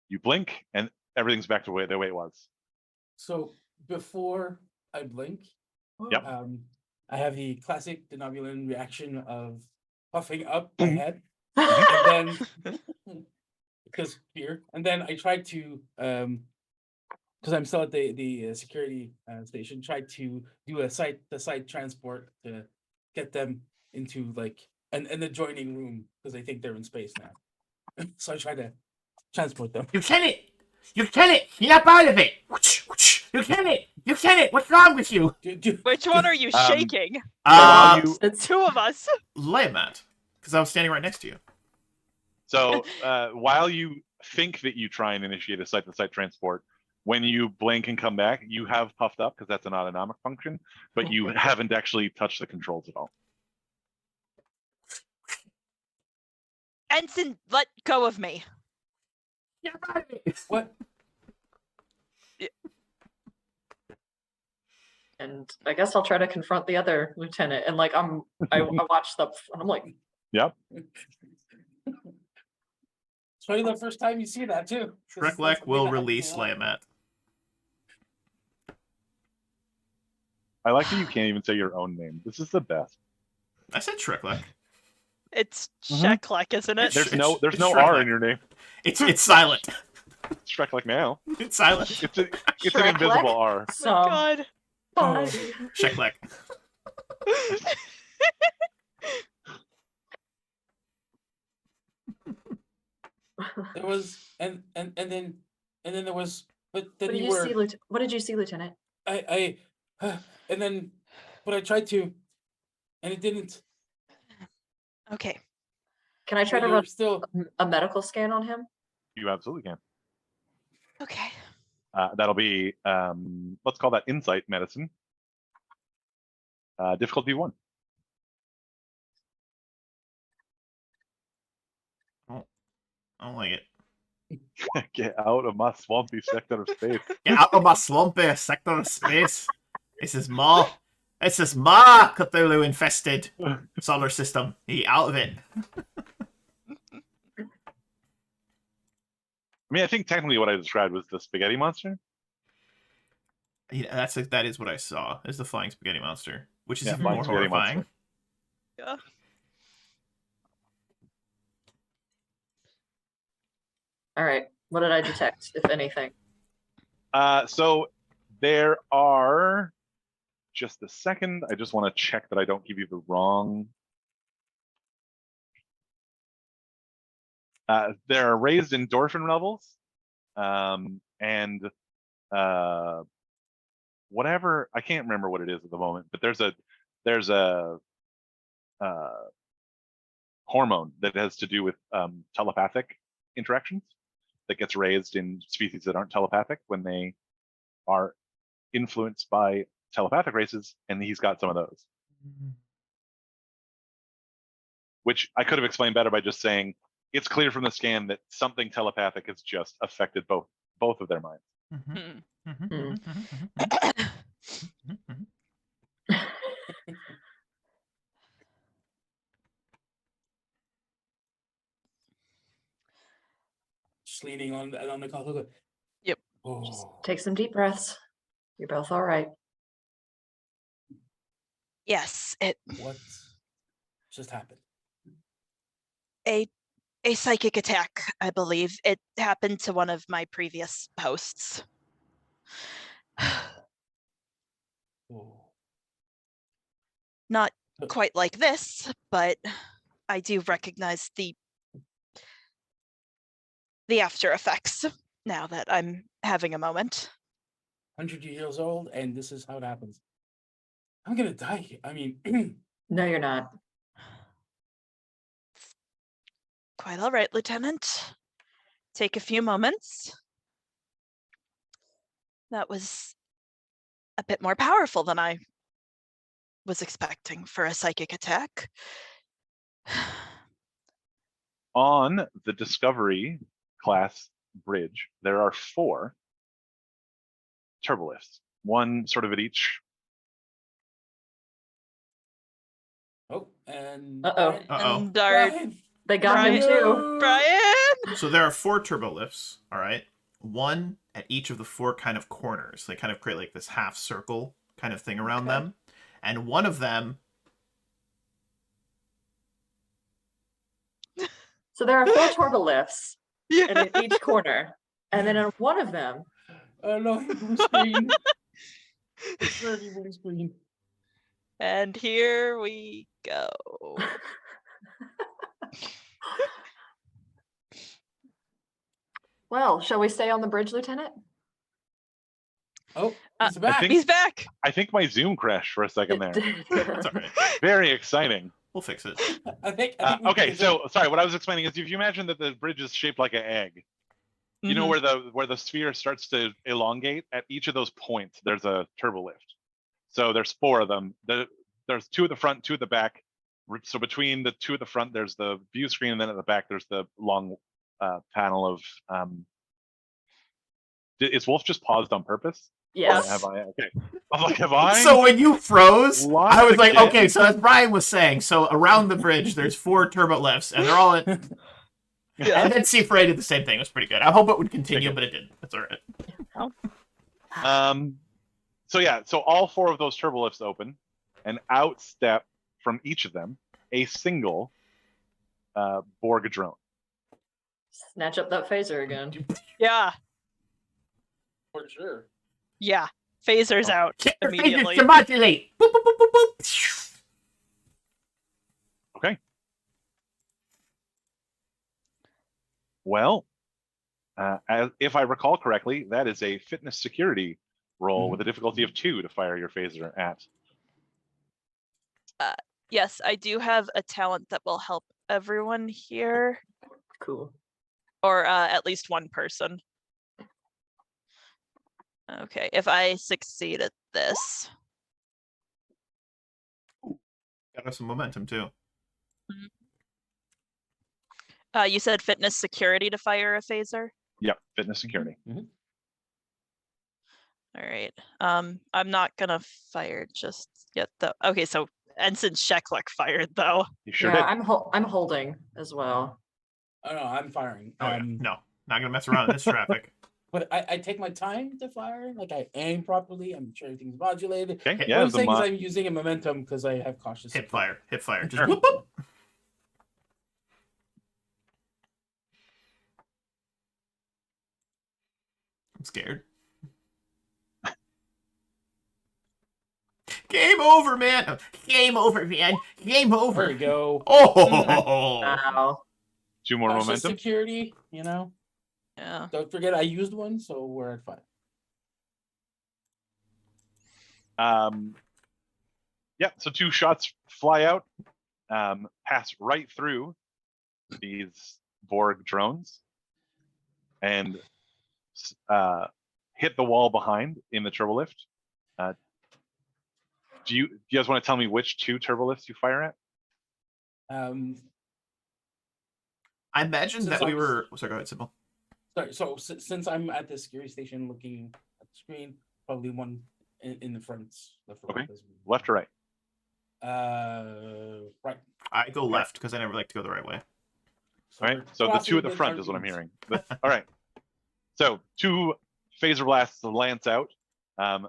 you blink and everything's back to the way it was. So before I blink, Yep. I have the classic denobulan reaction of puffing up my Mhm. head, and then because fear, and then I tried to because I'm still at the security station, tried to do the site transport to get them into like an adjoining room because I think they're in space now. So I try to transport them. Lieutenant! Lieutenant! Snap out of it! Lieutenant! Lieutenant! What's wrong with you? Which one are you shaking? while you- It's 2 of us. Laymat. Because I was standing right next to you. So while you think that you try and initiate a site-to-site transport, when you blink and come back, you have puffed up because that's an autonomic function, but you haven't actually touched the controls at all. Ensign, let go of me. Snap out of it! What? and I guess I'll try to confront the other lieutenant. And like I watched them and I'm like, Yep. It's probably the first time you see that too. Shreklek will release Laymat. I like that you can't even say your own name. This is the best. I said Shreklek. It's Mhm. Sheklek, isn't it? There's It's no R Shreklek. in your name. It's silent. It's Shreklek now. It's silent. It's an Shreklek? invisible R. so God. bye. Sheklek. There was and then there was, but then What did you you were see, What did you see, Lieutenant? I and then, but I tried to, and it didn't. Okay. Can I try But to you're run still. a medical scan on him? You absolutely can. Okay. That'll be, let's call that insight medicine. Difficulty 1. I don't like it. Get out of my swampy sector of space. Get out of my swampy sector of space. This is my Cthulhu infested solar system. Get out of it. I mean, I think technically what I described was the spaghetti monster. Yeah, that is what I saw. Is the flying spaghetti monster, which is Yeah, even flying more spaghetti horrifying. monster. Yeah. All right. What did I detect, if anything? So there are, just a second, I just want to check that I don't give you the wrong. There are raised endorphin levels, and whatever, I can't remember what it is at the moment, but there's a hormone that has to do with telepathic interactions that gets raised in species that aren't telepathic when they are influenced by telepathic races, and he's got some of those. Which I could have explained better by just saying it's clear from the scan that something telepathic has just affected both of their minds. Mhm, Hmm. mhm, Mm. mhm, mhm, mhm, mhm. Just leaning on the collar. Yep. Just Oh, take some deep breaths. You're both all right. Yes, it what just happened? a psychic attack, I believe. It happened to one of my previous hosts. Oh. Not quite like this, but I do recognize the after effects now that I'm having a moment. 100 years old, and this is how it happens. I'm gonna die here. I mean, No, you're not. Quite all right, Lieutenant. Take a few moments. That was a bit more powerful than I was expecting for a psychic attack. On the Discovery class bridge, there are 4 turbolifts, one sort of at each. oh, and Uh-oh. Brian- Uh-oh. And our Brian, They got him Brian. too. Brian! So there are 4 turbolifts, all right? One at each of the 4 kind of corners. They kind of create like this half circle kind of thing around Okay. them. And one of them, So there are 4 turbolifts Yeah. and in each corner. And then on one of them, oh no, blue screen. It's already blue screen. And here we go. well, shall we stay on the bridge, Lieutenant? Oh, Uh, he's back. think- He's back. I think my Zoom crashed for a second there. it's all right. Very exciting. We'll fix it. I think we Okay, can so sorry, what I was explaining is if you imagine that the bridge is shaped like an egg, you know Mhm. where the sphere starts to elongate, at each of those points there's a turbolift. So there's 4 of them. There's 2 at the front, 2 at the back. So between the 2 at the front there's the view screen, and then at the back there's the long panel of is Wolf just paused on purpose? Yes. Have I? Okay. I was like, have I? So when you froze, Lost I was like, again? okay, so as Brian was saying, so around the bridge, there's 4 turbolifts, and they're all at... Yeah. And then C4A did the same thing. It was pretty good. I hope it would continue, Okay. but it didn't. That's all right. So yeah, so all 4 of those turbolifts open, and out step from each of them a single Borg drone. Snatch up that phaser again. Yeah. for sure. Yeah. Phaser's Oh. out Get your fingers immediately. to modulate. Boop, boop, boop, boop, boop. Okay. Well, if I recall correctly, that is a fitness security roll with a difficulty of 2 to fire your phaser at. Yes, I do have a talent that will help everyone here, Cool. or at least one person. Okay, if I succeed at this. Got us some momentum, too. You said fitness security to fire a phaser? Yep, fitness security. All right. I'm not gonna fire just yet though. Okay, so Ensign Shecklick fired though. You sure yeah, did. I'm holding as well. Oh no, I'm firing. Oh, yeah. No, not going to mess around in this traffic. But I take my time to fire. Like I aim properly. I'm sure everything's modulated. Okay, What yeah, What I'm the saying is I'm using a momentum because I have cautious. Hip fire. Hip fire. Just Sure. whoop, whoop. I'm scared. Game over, man. Oh, game over, man. Game There over. we go. Oh. Wow. 2 more Cautious momentum. security. You know, Yeah. don't forget I used one, so we're at 5. Yeah, so 2 shots fly out, pass right through these Borg drones, and hit the wall behind in the turbolift. Do you guys want to tell me which 2 turbolifts you fire at? I imagine Since that we I'm- were... Sorry, go ahead, Sybil. Sorry, so since I'm at the security station looking at the screen, probably one in the front. Left or Okay. right, Left or right? right. I go left because I never like to go the right way. All right. we're So the two crossing at the front is what I'm targets. hearing. All right. So 2 phaser blasts lance out,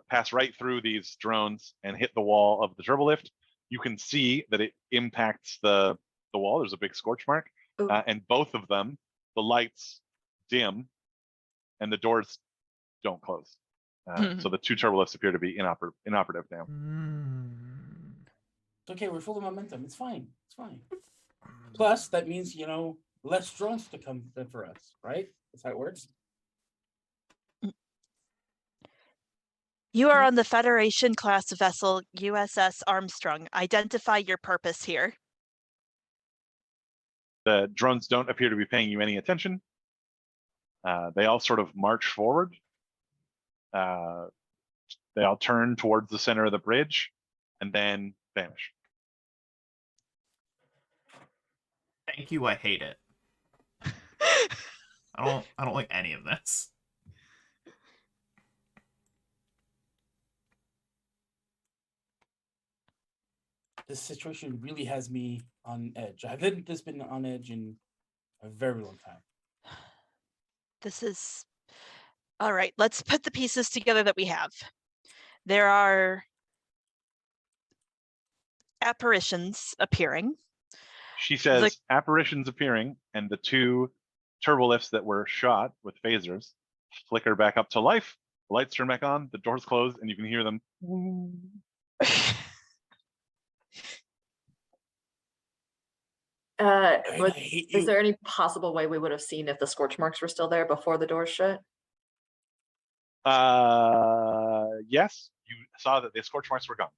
pass right through these drones and hit the wall of the turbolift. You can see that it impacts the wall. There's a big scorch mark, Ooh. and both of them, the lights dim, and the doors don't close. So the 2 turbolifts appear to be inoperative now. It's okay, we're full of momentum. It's fine. It's fine. Plus, that means, less drones to come for us, right? That's how it works. You are on the Federation class vessel USS Armstrong. Identify your purpose here. The drones don't appear to be paying you any attention. They all sort of march forward. They all turn towards the center of the bridge and then vanish. Thank you, I hate it. I don't like any of this. This situation really has me on edge. I haven't this been on edge in a very long time. This is all right. Let's put the pieces together that we have. There are apparitions appearing. She says apparitions appearing, and the 2 turbolifts that were shot with phasers flicker back up to life. The lights turn back on, the doors close, and you can hear them. But I hate is you. there any possible way we would have seen if the scorch marks were still there before the doors shut? Yes, you saw that the scorch marks were gone.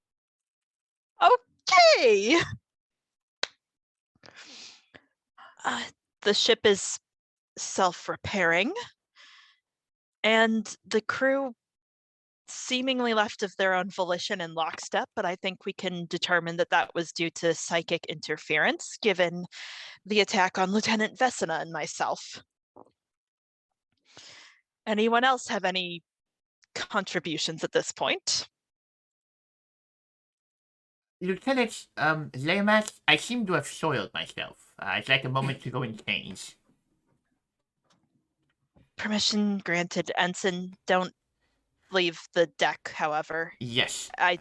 Okay. The ship is self-repairing, and the crew seemingly left of their own volition in lockstep, but I think we can determine that that was due to psychic interference, given the attack on Lieutenant Vesina and myself. Anyone else have any contributions at this point? Lieutenant, Leomas, I seem to have soiled myself. I'd like a moment to go and change. Permission granted, Ensign. Don't leave the deck, however. Yes. I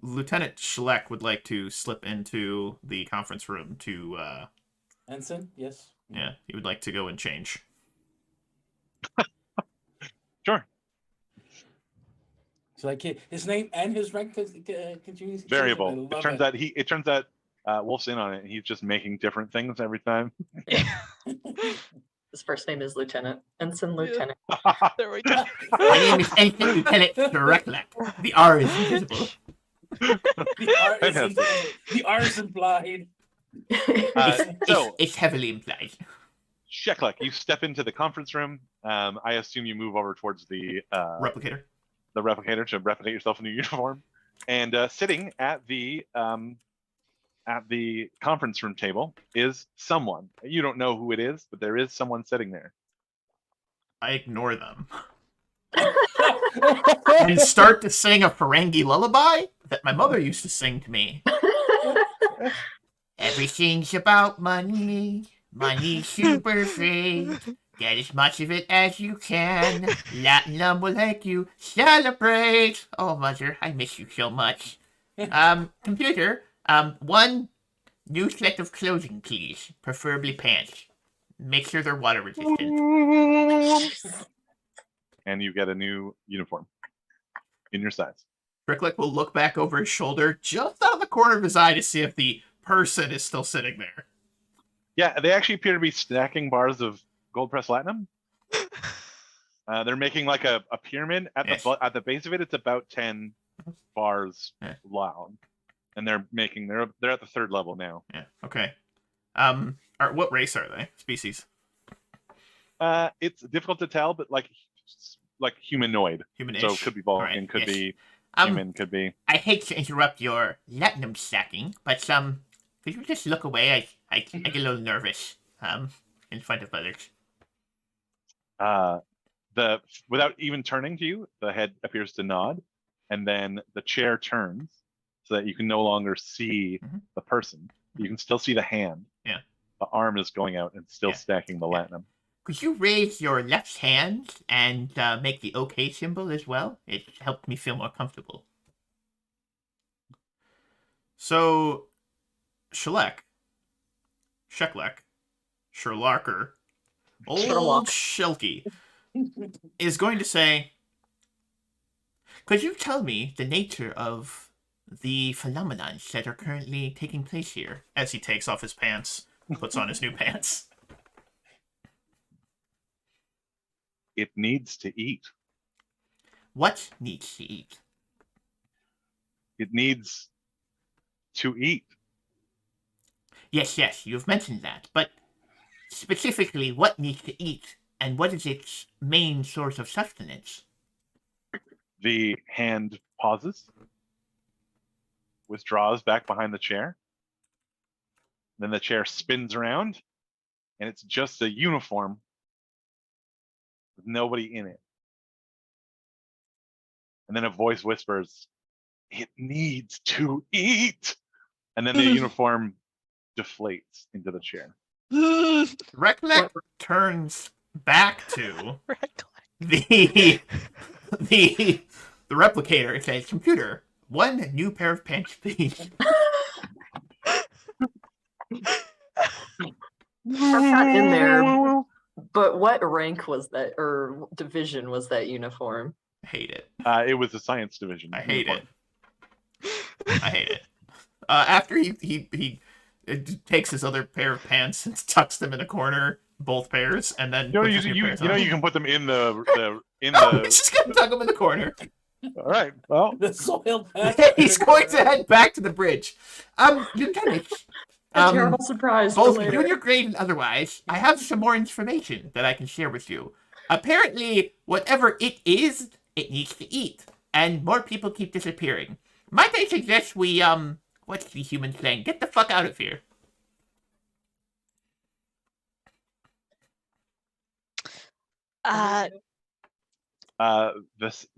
Lieutenant Schleck would like to slip into the conference room to, Ensign, yes. yeah, he would like to go and change. Sure. So like his name and his rank continues. Variable. It turns out Wolf's in on it. He's just making different things every time. His first name is Lieutenant. Ensign Lieutenant. there we go. My name is Ensign Lieutenant Directlack. The R is invisible. The R is implied. It's heavily implied. Sheklek, you step into the conference room. I assume you move over towards the Replicator. The replicator to replicate yourself in your uniform, and sitting at the conference room table is someone. You don't know who it is, but there is someone sitting there. I ignore them. And start to sing a Ferengi lullaby that my mother used to sing to me. Everything's about money. Money's super free. Get as much of it as you can. Latinum will make you celebrate. Oh, mother, I miss you so much. Computer, one new set of clothing, please. Preferably pants. Make sure they're water resistant. And you get a new uniform in your size. Bricklick will look back over his shoulder, just out of the corner of his eye, to see if the person is still sitting there. Yeah, they actually appear to be stacking bars of gold press latinum. They're making like a pyramid at the base of it. It's about 10 bars long, and they're at the 3rd level now. Yeah. Okay. What race are they? Species. It's difficult to tell, but like humanoid. Humanish. So it could be Vulcan, Right, could yes. be human, could be. I hate to interrupt your latinum stacking, but could you just look away? I get a little nervous. in front of others. Without even turning to you, the head appears to nod, and then the chair turns so that you can no longer see the person. You can still see the hand. Yeah. The arm is going out and still stacking the latinum. Could you raise your left hand and make the OK symbol as well? It helped me feel more comfortable. So, Sherlock, Sherlocker, old Sherlock. Shelky is going to say, could you tell me the nature of the phenomena that are currently taking place here? As he takes off his pants, puts on his new pants. It needs to eat. What needs to eat? It needs to eat. Yes, you've mentioned that, but specifically, what needs to eat, and what is its main source of sustenance? The hand pauses, withdraws back behind the chair. Then the chair spins around, and it's just a uniform with nobody in it. And then a voice whispers, "It needs to eat." And then the uniform deflates into the chair. Recollect turns back to the replicator and says, "Computer, one new pair of pants, please." That's not in there. But what rank was that, or division was that uniform? I hate it. It was the science division. I hate uniform. it. I hate it. After he takes his other pair of pants and tucks them in a corner, both pairs, and then You know, puts his new pairs on. you can put them in the Oh, he's just gonna tuck them in the corner. All right. Well, The soil patch. He's going to head back to the bridge. Lieutenant. A terrible surprise for Both later. junior grade and otherwise, I have some more information that I can share with you. Apparently, whatever it is, it needs to eat, and more people keep disappearing. Might I suggest we, what's the human saying? Get the fuck out of here.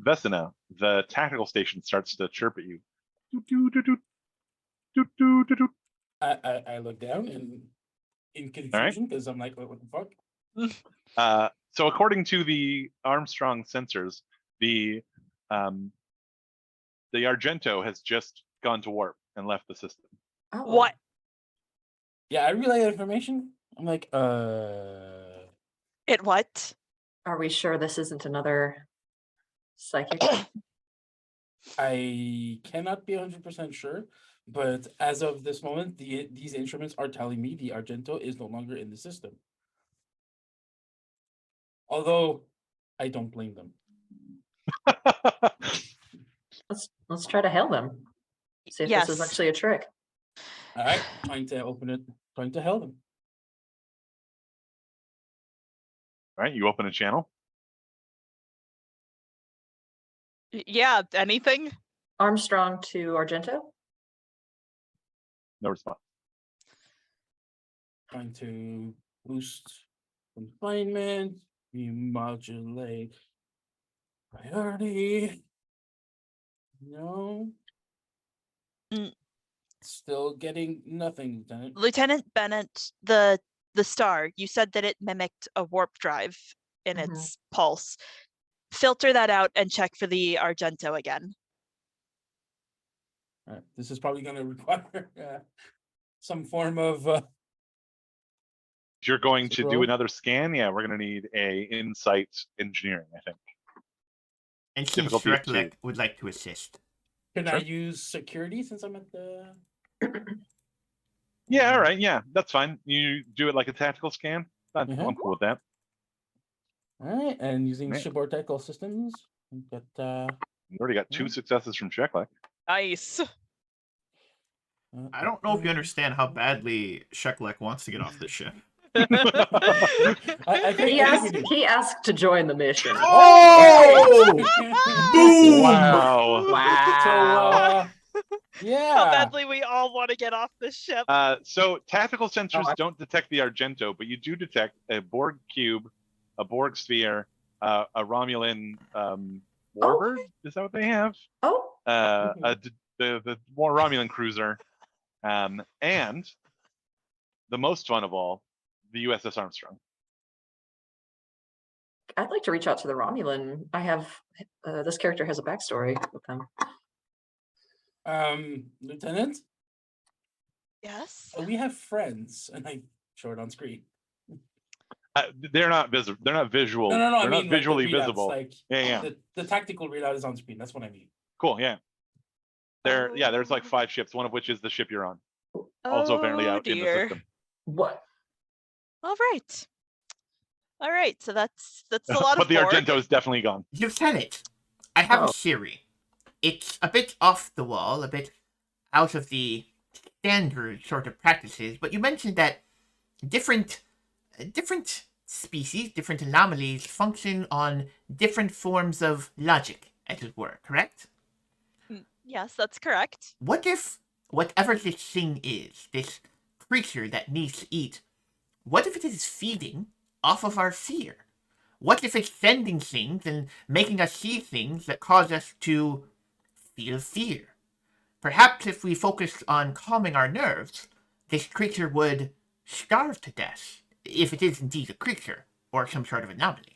Vesina, the tactical station starts to chirp at you. I look down and in confusion because I'm like, what the fuck? So according to the Armstrong sensors, the Argento has just gone to warp and left the system. Oh. What? Yeah, I relay that information. I'm like, It what? Are we sure this isn't another psychic? I cannot be 100% sure, but as of this moment, these instruments are telling me the Argento is no longer in the system. Although I don't blame them. Let's try to hail them. See if this is Yes. actually a trick. All right, trying to open it, trying to help them. All right, you open a channel. Yeah, anything? Armstrong to Argento. No response. Trying to boost confinement, remodulate priority. No. Mm. Still getting nothing, Lieutenant. Lieutenant Bennett, the star, you said that it mimicked a warp drive in Mhm. its pulse. Filter that out and check for the Argento again. All right, this is probably going to require some form of. If you're going to do Roll. another scan, yeah, we're going to need a insight engineering, I think. And Chief Difficulty of Recollect would like to assist. Can I Sure. use security since I'm at the? Yeah, all right, yeah, that's fine. You do it like a tactical scan. I'm cool with that. All right, and using Right. shipboard tactical systems, but You already got 2 successes from Sheklek. Nice. I don't know if you understand how badly Sheklek wants to get off this ship. I think He asked to join the mission. Oh! Boom! Wow. Wow. Yeah. How badly we all want to get off this ship. So tactical sensors I- don't detect the Argento, but you do detect a Borg cube, a Borg sphere, a Romulan warbird. Is that what they have? Oh, The more Romulan cruiser, and the most fun of all, the USS Armstrong. I'd like to reach out to the Romulan. I have this character has a backstory with them. Lieutenant, Yes. we have friends, and I show it on screen. They're not visible. They're not visual. No, They're I not mean visually like the readouts, visible. Like Yeah. the tactical readout is on screen. That's what I mean. Cool. Yeah. There's like 5 ships, one of which is the ship you're on. Also apparently Oh, out in the dear. system. What? All right. So that's a lot But of the Borg. Argento is definitely gone. Lieutenant, I have Oh. a theory. It's a bit off the wall, a bit out of the standard sort of practices, but you mentioned that different species, different anomalies function on different forms of logic, as it were, correct? Yes, that's correct. What if whatever this thing is, this creature that needs to eat, what if it is feeding off of our fear? What if it's sending things and making us see things that cause us to feel fear? Perhaps if we focused on calming our nerves, this creature would starve to death, if it is indeed a creature, or some sort of anomaly.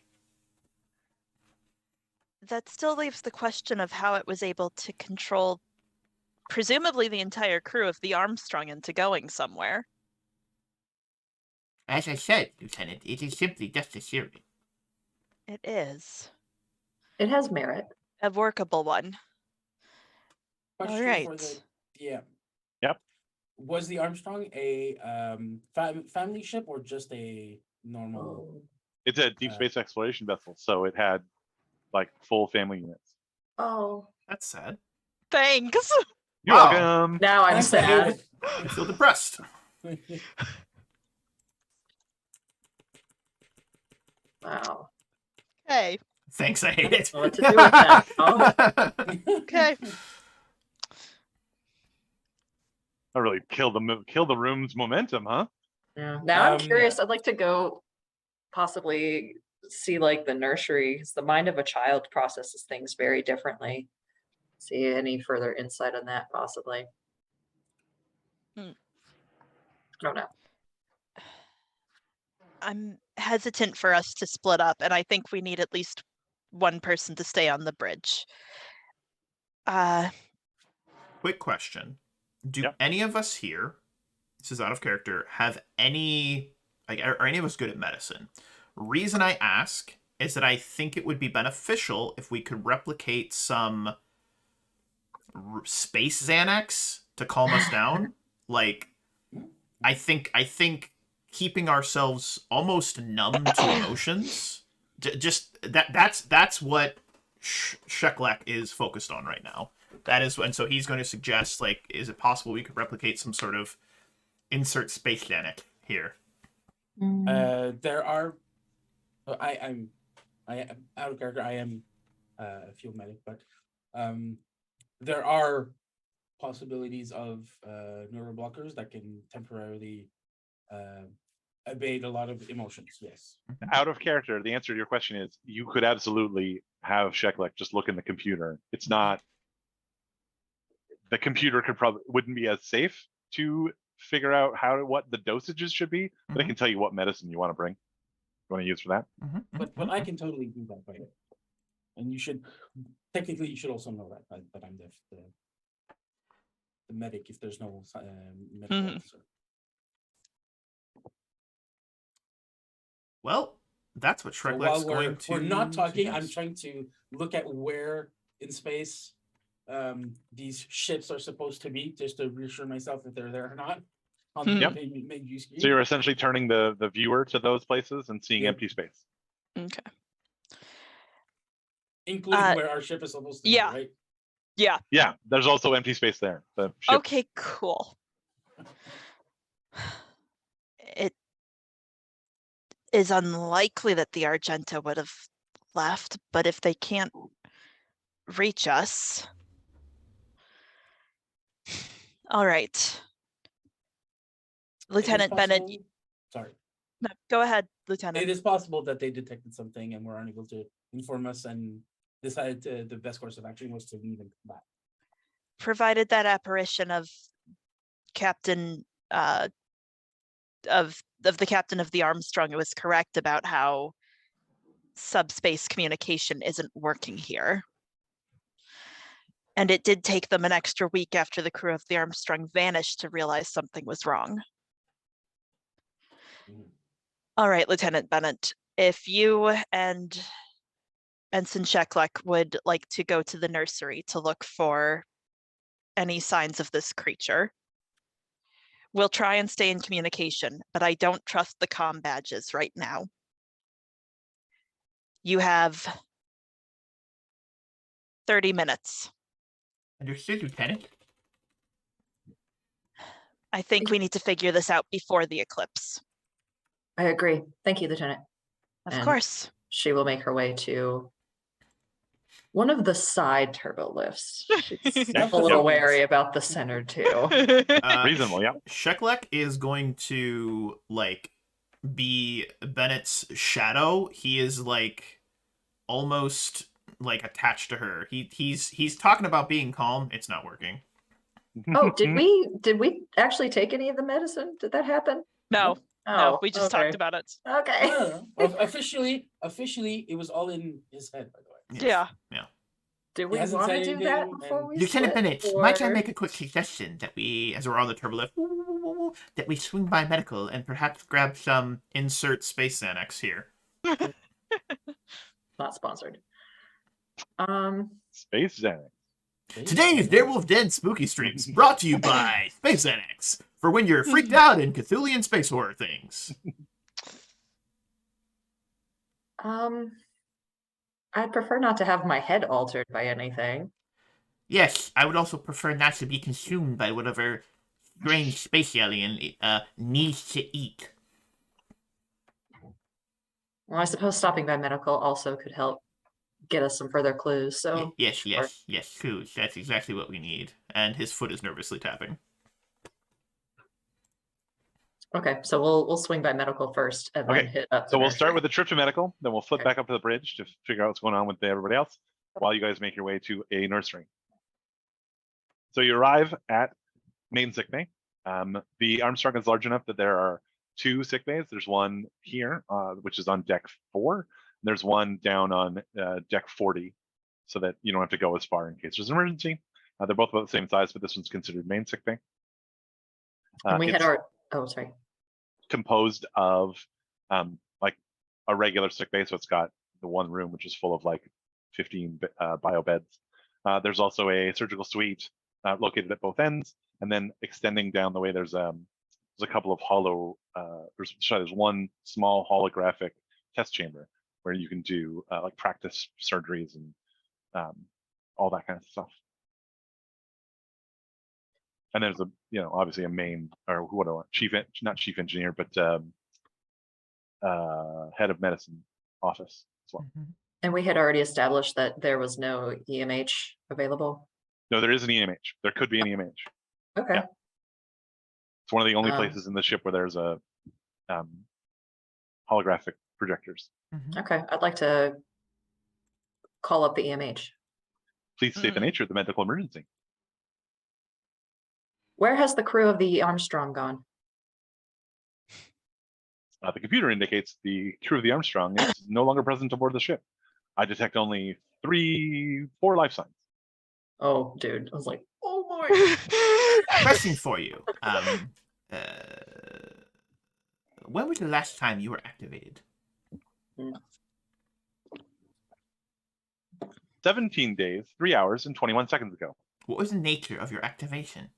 That still leaves the question of how it was able to control presumably the entire crew of the Armstrong into going somewhere. As I said, Lieutenant, it is simply just a theory. It is It has merit. a workable one. Question All right. for the DM. Yep. Was the Armstrong a family ship or just a normal? It's a deep space exploration vessel, so it had like full family units. Oh, That's sad. Thanks. You're Wow. welcome. now I'm Thanks, sad. I feel depressed. Wow. Okay. Thanks, I hate it. What to do with that? Okay. I really killed the room's momentum, huh? Yeah. Now I'm Um, curious. I'd like to go possibly see like the nursery. 'Cause the mind of a child processes things very differently. See any further insight on that possibly? I don't know. I'm hesitant for us to split up, and I think we need at least one person to stay on the bridge. Quick question. Do Yep. any of us here, this is out of character, have any, like, are any of us good at medicine? Reason I ask is that I think it would be beneficial if we could replicate some space Xanax to calm us down. Like, I think keeping ourselves almost numb to emotions, just that's what Sheklek is focused on right now. That is, and so he's going to suggest, like, is it possible we could replicate some sort of insert space Xanax here? There are. I am out of character. I am a field medic, but there are possibilities of neuroblockers that can temporarily abate a lot of emotions. Yes. Out of character, the answer to your question is you could absolutely have Sheklek just look in the computer. It's not. The computer wouldn't be as safe to figure out what the dosages should be, but it can tell you what medicine you want to bring. You want to use for that? But I can totally do that by it. And you should technically you should also know that I'm the medic if there's no medical officer. Well, that's what So Shreklek's while going to. we're not talking, I'm suggest. trying to look at where in space these ships are supposed to be, just to reassure myself if they're there or not. On the Yep. main view screen. So you're essentially turning the viewer to those places and seeing Yep. empty space. Okay. Including where our ship is supposed to yeah. be, right? Yeah. Yeah, there's also empty space there. The ship. Okay, cool. It is unlikely that the Argento would have left, but if they can't reach us, All right. It is Lieutenant Bennett, possible- Sorry. no, go ahead, Lieutenant. It is possible that they detected something and were unable to inform us and decided the best course of action was to leave and come back. Provided that apparition of Captain of the captain of the Armstrong was correct about how subspace communication isn't working here. And it did take them an extra week after the crew of the Armstrong vanished to realize something was wrong. Mhm. All right, Lieutenant Bennett, if you and Ensign Sheklek would like to go to the nursery to look for any signs of this creature, we'll try and stay in communication, but I don't trust the comm badges right now. You have 30 minutes. Understood, Lieutenant. I think we need to figure this out before the eclipse. I agree. Thank you, Lieutenant. Of And course. she will make her way to one of the side turbo lifts. She's Yeah, a little yeah. wary about the center too. Reasonable, yeah. Sheklek is going to like be Bennett's shadow. He is like almost like attached to her. He's talking about being calm. It's not working. Oh, did we actually take any of the medicine? Did that happen? No, Oh, no, we just okay. talked about it. Okay. No. Officially, it was all in his head, by the way. Yes. Yeah. Do we hasn't want to said do that anything, before and- we Lieutenant split, Bennett, might I or- make a quick suggestion that we, as we're on the turbo lift, that we swing by medical and perhaps grab some insert space annex here. Not sponsored. Space Xanax. Today's DerWolf Den Spooky Streams brought to you by Space Annex for when you're freaked out in Cthulhian space horror things. I'd prefer not to have my head altered by anything. Yes, I would also prefer not to be consumed by whatever strange space alien needs to eat. Well, I suppose stopping by medical also could help get us some further clues. So Yes, sure. clues. That's exactly what we need. And his foot is nervously tapping. Okay, so we'll swing by medical first and then Okay, hit up. So the we'll start nursery. with the trip to medical, then we'll flip Okay. back up to the bridge to figure out what's going on with everybody else while you guys make your way to a nursery. So you arrive at main sick bay. The Armstrong is large enough that there are 2 sick bays. There's one here, which is on deck 4. And there's one down on deck 40, so that you don't have to go as far in case there's an emergency. They're both about the same size, but this one's considered main sick bay. And we had It's our. Oh, sorry. composed of like a regular sick bay, so it's got the one room which is full of like 15 bio beds. There's also a surgical suite located at both ends, and then extending down the way there's a couple of hollow there's one small holographic test chamber where you can do like practice surgeries and all that kind of stuff. And there's obviously a main, or what do I want, not chief engineer, but head of medicine office as well. And we had already established that there was no EMH available. No, there is an EMH. There could be an EMH. Okay. Yeah. It's one of the only Um, places in the ship where there's a holographic projectors. Okay. I'd like to call up the EMH. Please state the nature of the medical emergency. Where has the crew of the Armstrong gone? The computer indicates the crew of the Armstrong is no longer present aboard the ship. I detect only 4 life signs. Oh, dude. I was like, oh boy. Question for you. When was the last time you were activated? 17 days, 3 hours, and 21 seconds ago. What was the nature of your activation?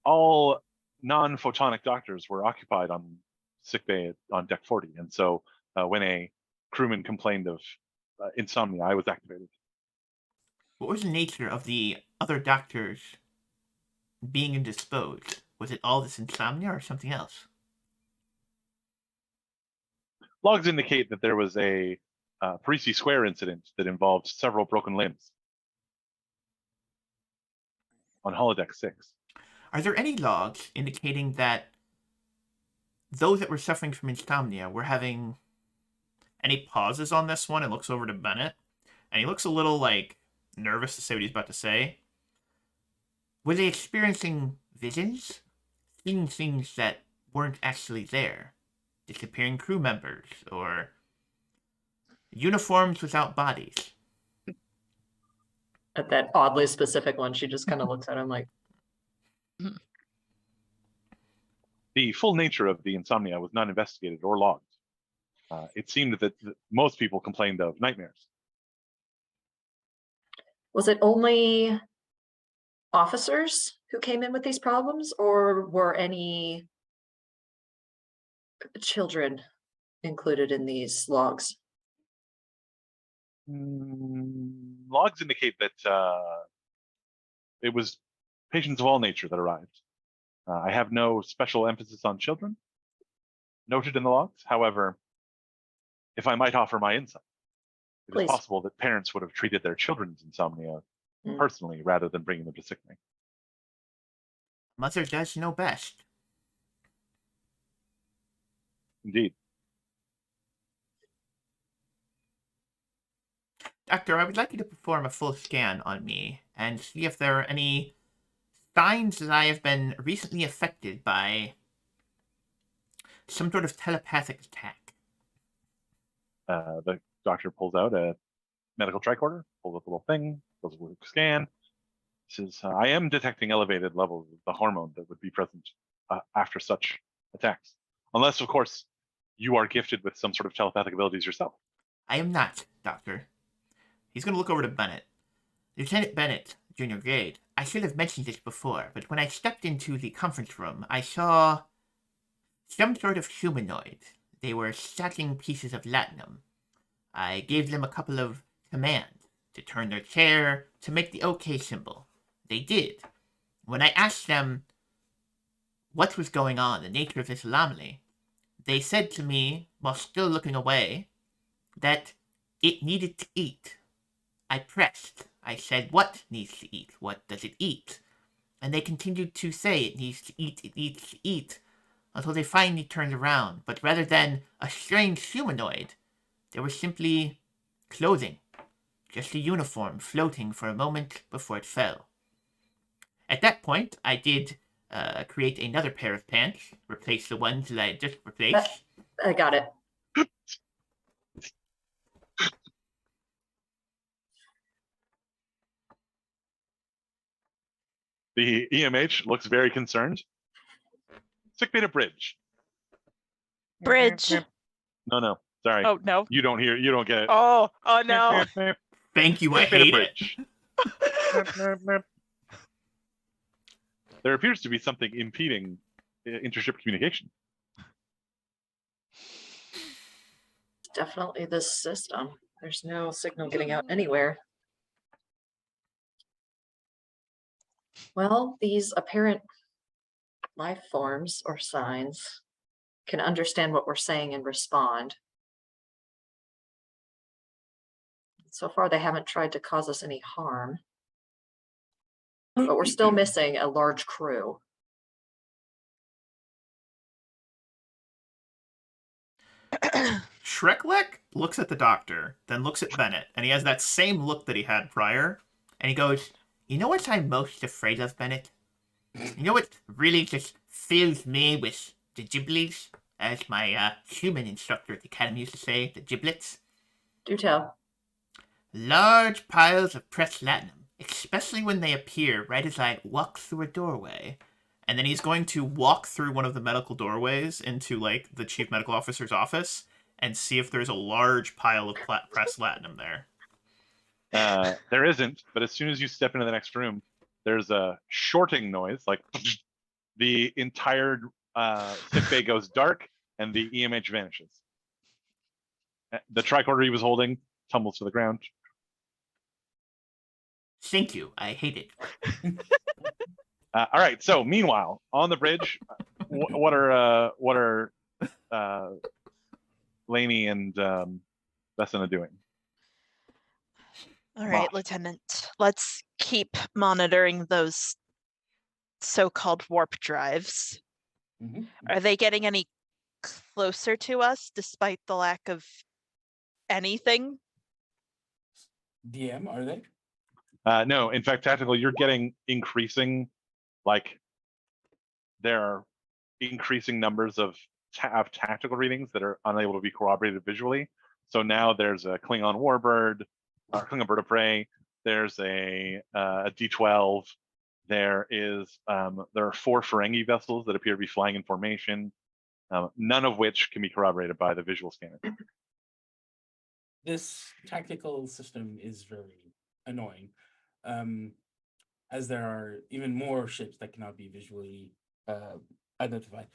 All non-photonic doctors were occupied on sick bay on deck 40, and so when a crewman complained of insomnia, I was activated. What was the nature of the other doctors being indisposed? Was it all this insomnia or something else? Logs indicate that there was a Parisi Square incident that involved several broken limbs. on holodeck 6. Are there any logs indicating that those that were suffering from insomnia were having any pauses on this one? And looks over to Bennett, and he looks a little like nervous to say what he's about to say. Were they experiencing visions, seeing things that weren't actually there, disappearing crew members, or uniforms without bodies? At that oddly specific one, she just kind of looks at him like, The full nature of the insomnia was not investigated or logged. It seemed that most people complained of nightmares. was it only officers who came in with these problems, or were any children included in these logs? Logs indicate that it was patients of all nature that arrived. I have no special emphasis on children noted in the logs. However, if I might offer my insight, it Please. is possible that parents would have treated their children's insomnia personally rather than bringing them to sick bay. Mother does know best. Indeed. Doctor, I would like you to perform a full scan on me and see if there are any signs that I have been recently affected by some sort of telepathic attack. The doctor pulls out a medical tricorder, pulls up a little thing, does a quick scan. Says, I am detecting elevated levels of the hormone that would be present after such attacks. Unless, of course, you are gifted with some sort of telepathic abilities yourself. I am not, Doctor. He's going to look over to Bennett. Lieutenant Bennett, junior grade, I should have mentioned this before, but when I stepped into the conference room, I saw some sort of humanoid. They were stacking pieces of latinum. I gave them a couple of commands to turn their chair, to make the OK symbol. They did. When I asked them what was going on, the nature of this anomaly, they said to me, while still looking away, that it needed to eat. I pressed. I said, what needs to eat? What does it eat? And they continued to say, it needs to eat, it needs to eat, until they finally turned around. But rather than a strange humanoid, they were simply clothing. Just a uniform floating for a moment before it fell. At that point, I did create another pair of pants, replace the ones that I had just replaced. I got it. The EMH looks very concerned. Sick bay to bridge. Bridge. No, sorry. Oh, no. You don't hear, you don't get it. Oh no. Thank you, I Sick bay to hate it. bridge. There appears to be something impeding intership communication. Definitely this system. There's no signal getting out anywhere. Well, these apparent life forms or signs can understand what we're saying and respond. So far, they haven't tried to cause us any harm. But we're still missing a large crew. Shreklek looks at the doctor, then looks at Bennett, and he has that same look that he had prior, and he goes, you know what I'm most afraid of, Bennett? You know what really just fills me with the giblets, as my human instructor at the academy used to say, the giblets? Do tell. Large piles of pressed latinum, especially when they appear right as I walk through a doorway. And then he's going to walk through one of the medical doorways into, like, the chief medical officer's office and see if there's a large pile of pressed latinum there. There isn't, but as soon as you step into the next room, there's a shorting noise, like the entire sick bay goes dark and the EMH vanishes. The tricorder he was holding tumbles to the ground. Thank you. I hate it. All right. So meanwhile, on the bridge, what are Lainey and Vesena doing? All right, Boss. Lieutenant. Let's keep monitoring those so-called warp drives. Mhm. Are they getting any closer to us despite the lack of anything? DM, are they? No, in fact, tactical, you're getting increasing, like, there are increasing numbers of tactical readings that are unable to be corroborated visually. So now there's a Klingon warbird, or Klingon bird of prey. There's a D12. There are 4 Ferengi vessels that appear to be flying in formation. None of which can be corroborated by the visual scanner. This tactical system is very annoying, as there are even more ships that cannot be visually identified.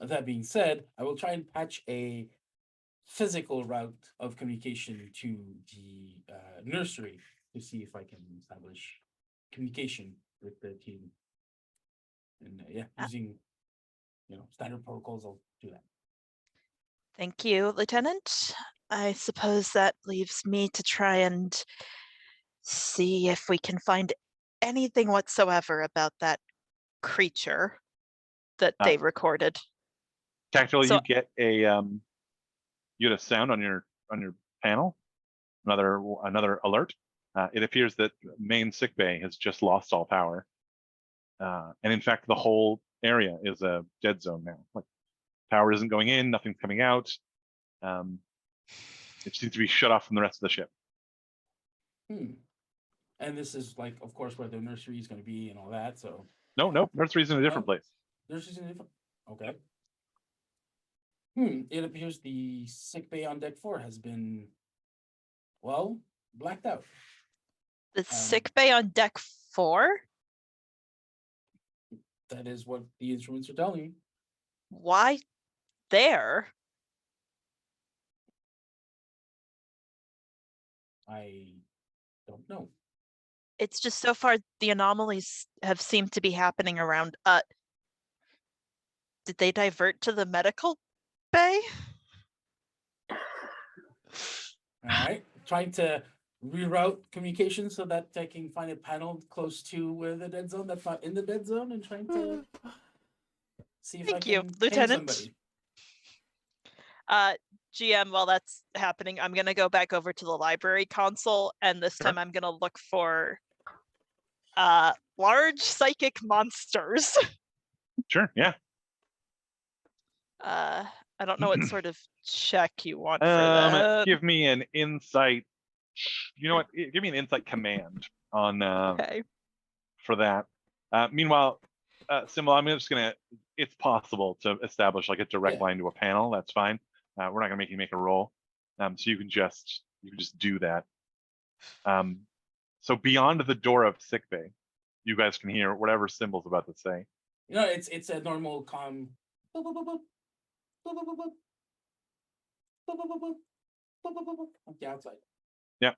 That being said, I will try and patch a physical route of communication to the nursery to see if I can establish communication with the team. And using standard protocols, I'll do that. Thank you, Lieutenant. I suppose that leaves me to try and see if we can find anything whatsoever about that creature that they recorded. Tactical, So- you get a sound on your panel, another alert. It appears that main sickbay has just lost all power, and in fact, the whole area is a dead zone now. Like, power isn't going in, nothing's coming out. It seems to be shut off from the rest of the ship. And this is like, of course, where the nursery is going to be and all that. So No, nursery's in a different place. nursery's in a different. Okay. It appears the sick bay on deck 4 has been, well, blacked out. The sick bay on deck 4? That is what the instruments are telling me. Why there? I don't know. It's just so far the anomalies have seemed to be happening around. Did they divert to the medical bay? All right, trying to reroute communication so that I can find a panel close to where the dead zone that's not in the dead zone, and trying to see if Thank I you, can ping Lieutenant. somebody. GM, while that's happening, I'm gonna go back over to the library console, and this Sure. time I'm gonna look for large psychic monsters. Sure, yeah. I don't know what sort of check you want for that. Give me an insight. You know what? Give me an insight command on Okay. for that. Meanwhile, Symbol, I'm just gonna. It's possible to establish like a direct line to a panel. That's fine. We're not gonna make you make a roll. So you can just do that. So beyond the door of sickbay, you guys can hear whatever Symbol's about to say. It's a normal comm. Boop, boop, boop, boop. Boop, boop, boop, boop. Boop, boop, boop, boop. Boop, boop, boop, boop. On the outside. Yeah.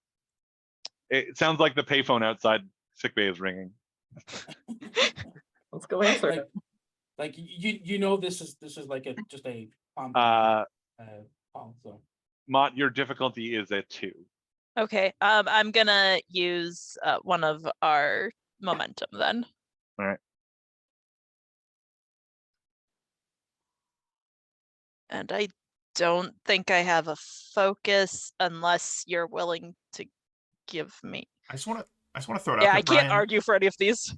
It sounds like the payphone outside sickbay is ringing. Let's go answer Like, it. like this is like just a comm call. So Mott, your difficulty is a 2. Okay. I'm gonna use one of our momentum then. All right. And I don't think I have a focus unless you're willing to give me. I just want to throw it out Yeah, there, I can't Brian. argue for any of these.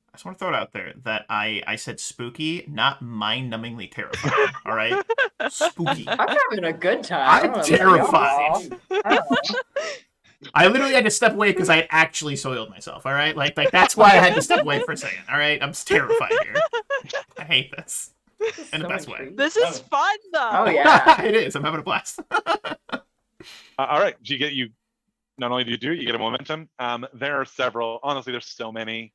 I just want to throw it out there that I said spooky, not mind-numbingly terrifying. All right, spooky. I'm having a good time. I'm I don't know about y'all. terrified. I don't know. I literally had to step away because I had actually soiled myself. All right, like that's why I had to step away for a second. All right, I'm terrified here. I hate this in the So best way. intrigued. This is fun though. Oh yeah. It is. I'm having a blast. All right. You not only do you do it, you get a momentum. There are several. Honestly, there's so many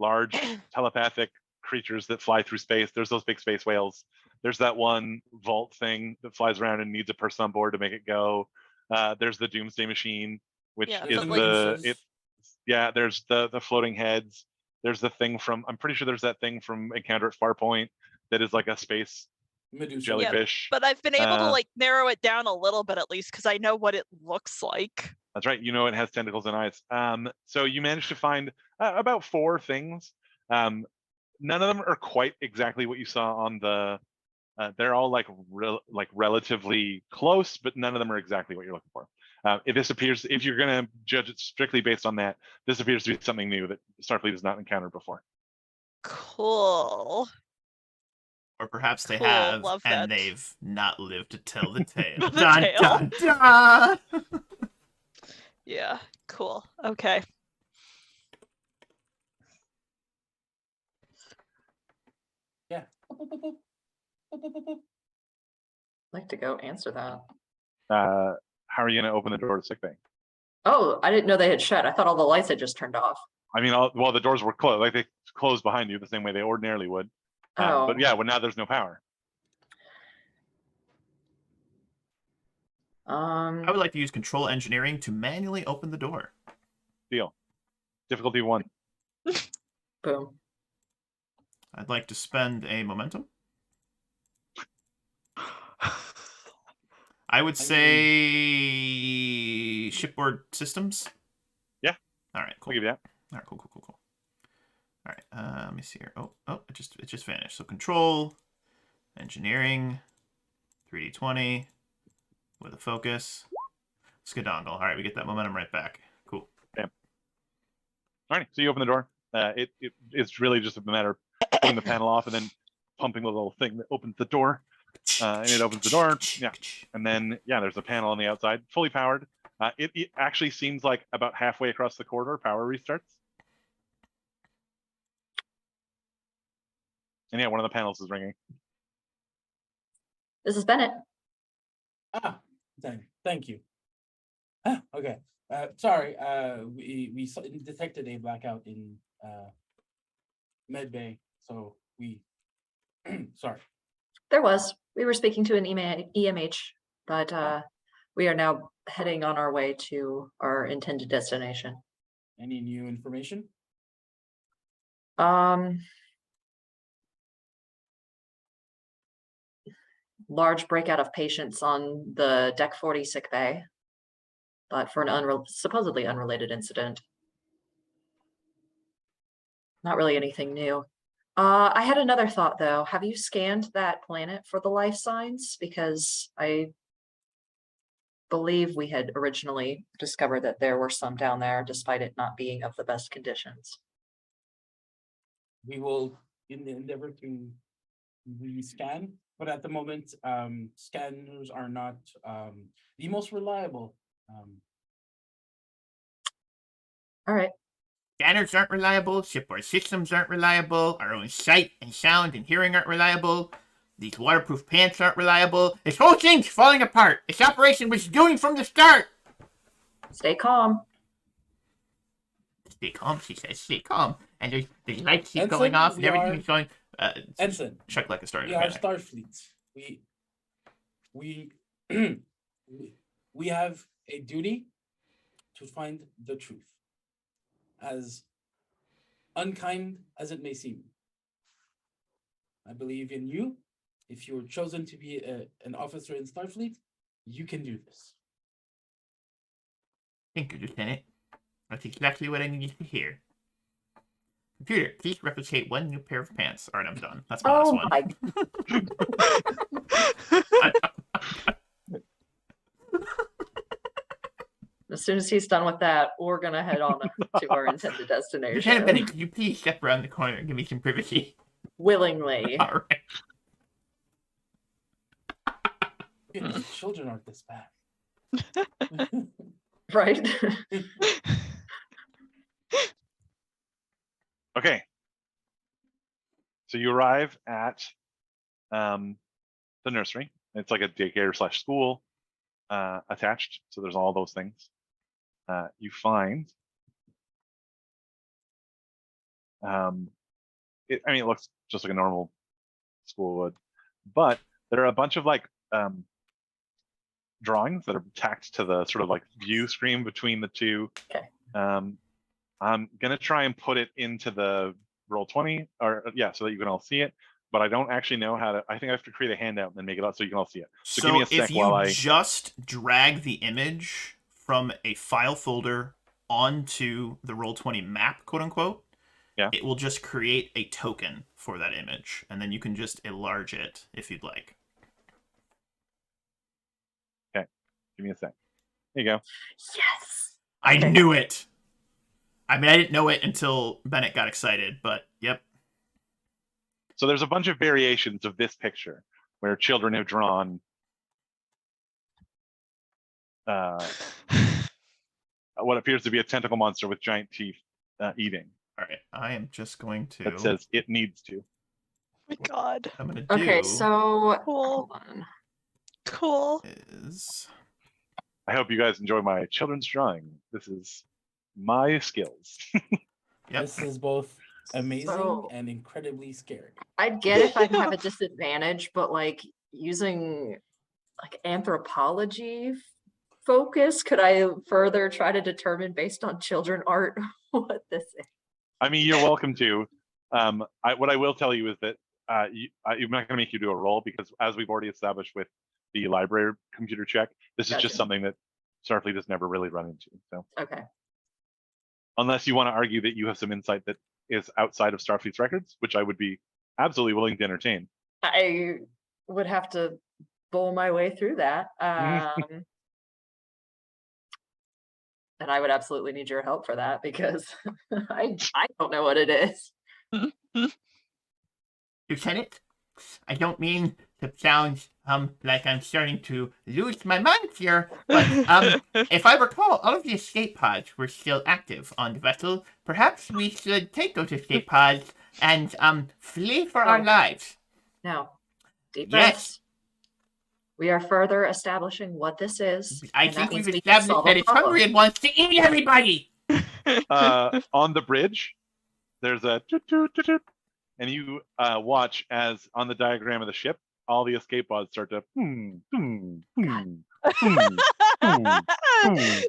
large telepathic creatures that fly through space. There's those big space whales. There's that one vault thing that flies around and needs a person on board to make it go. There's the Doomsday Machine, which Yeah, is but, like- there's the floating heads. There's the thing from, I'm pretty sure there's that thing from Encounter at Farpoint that is like a space Medusa. jellyfish. But I've been able to like narrow it down a little bit at least because I know what it looks like. That's right. You know it has tentacles and eyes. So you managed to find about 4 things. None of them are quite exactly what you saw on the. They're all like relatively close, but none of them are exactly what you're looking for. If you're going to judge it strictly based on that, this appears to be something new that Starfleet has not encountered before. Cool. Or perhaps they Cool, have, love and that. they've not lived to tell the tale. The Dun, tale. dun, dun! Yeah, cool. Okay. Yeah. Boop, boop, boop, boop, boop, boop, boop. I'd like to go answer that. How are you going to open the door to sickbay? Oh, I didn't know they had shut. I thought all the lights had just turned off. I mean, well, the doors were closed, like they closed behind you the same way they ordinarily would. Oh. But yeah, well, now there's no power. I would like to use control engineering to manually open the door. Deal. Difficulty 1. Boom. I'd like to spend a momentum. I would say shipboard systems. Yeah. All right, cool. I'll give you that. All right, cool. All right, let me see here. Oh, it just vanished. So control, engineering, 3D20 with a focus, skedongle. All right, we get that momentum right back. Cool. Yeah. All right, so you open the door. It's really just a matter of pulling the panel off and then pumping the little thing that opens the door. And it opens the door. Yeah. And then, yeah, there's a panel on the outside, fully powered. It actually seems like about halfway across the corridor, power restarts. And yeah, one of the panels is ringing. This is Bennett. Thank you. Okay. Sorry. We detected a blackout in Med Bay, so we. Sorry. There was. We were speaking to an EMH, but we are now heading on our way to our intended destination. Any new information? Large breakout of patients on the Deck 40 sick bay, but for an supposedly unrelated incident. Not really anything new. I had another thought though. Have you scanned that planet for the life signs? Because I believe we had originally discovered that there were some down there, despite it not being of the best conditions. We will endeavor to rescan, but at the moment, scanners are not the most reliable. All right. Scanners aren't reliable, shipboard systems aren't reliable, our own sight and sound and hearing aren't reliable, these waterproof pants aren't reliable. This whole thing's falling apart. This operation was doomed from the start. Stay calm. Stay calm, she says. Stay calm. And the lights keep Ensign, going off and we everything are- is going... Ensign, Chuck like a started we a are panic. Starfleet. We we have a duty to find the truth, as unkind as it may seem. I believe in you. If you're chosen to be an officer in Starfleet, you can do this. Thank you, Lieutenant. That's exactly what I needed to hear. Computer, please replicate 1 new pair of pants. Alright, I'm done. That's my last Oh one. my. As soon as he's done with that, we're gonna head on to our intended destination. Lieutenant Benny, could you please step around the corner and give me some privacy? Willingly. Alright. Children aren't this bad. Right? Okay. So you arrive at the nursery. It's like a daycare / school attached. So there's all those things. You find, it looks just like a normal school would, but there are a bunch of like drawings that are tacked to the sort of like view screen between the two. Okay. I'm gonna try and put it into the Roll20, or so that you can all see it. But I don't actually know how to. I think I have to create a handout and then make it up so you can all see it. So give me a sec if you while I just drag the image from a file folder onto the Roll20 map, quote unquote, Yeah. it will just create a token for that image, and then you can just enlarge it if you'd like. Give me a sec. There you go. Yes. I Okay. knew it. I mean, I didn't know it until Bennett got excited, but yep. So there's a bunch of variations of this picture where children have drawn what appears to be a tentacle monster with giant teeth eating. All right, I am just going to. That says it needs to. My God. I'm gonna do. Okay, so Cool. hold on. Cool. Is I hope you guys enjoy my children's drawing. This is my skills. Yep. This is both amazing So- and incredibly scary. I'd get if I'd have a disadvantage, but like using like anthropology focus, could I further try to determine based on children art what this is? I mean, you're welcome to. What I will tell you is that I'm not going to make you do a roll because, as we've already established with the library computer check, this is Gotcha. just something that Starfleet has never really run into. So, Okay. unless you want to argue that you have some insight that is outside of Starfleet's records, which I would be absolutely willing to entertain. I would have to bull my way through that. And I would absolutely need your help for that because I don't know what it is. Lieutenant, I don't mean to sound like I'm starting to lose my mind here, but if I recall, all of the escape pods were still active on the vessel. Perhaps we should take those escape pods and flee for our Oh. lives. Now, deep Yes. breaths. We are further establishing what this is. I and that think we've means we need to solve established a that it's problem. hungry and wants to eat everybody. On the bridge, there's a toot, toot, toot, toot, and you watch as on the diagram of the ship, all the escape pods start to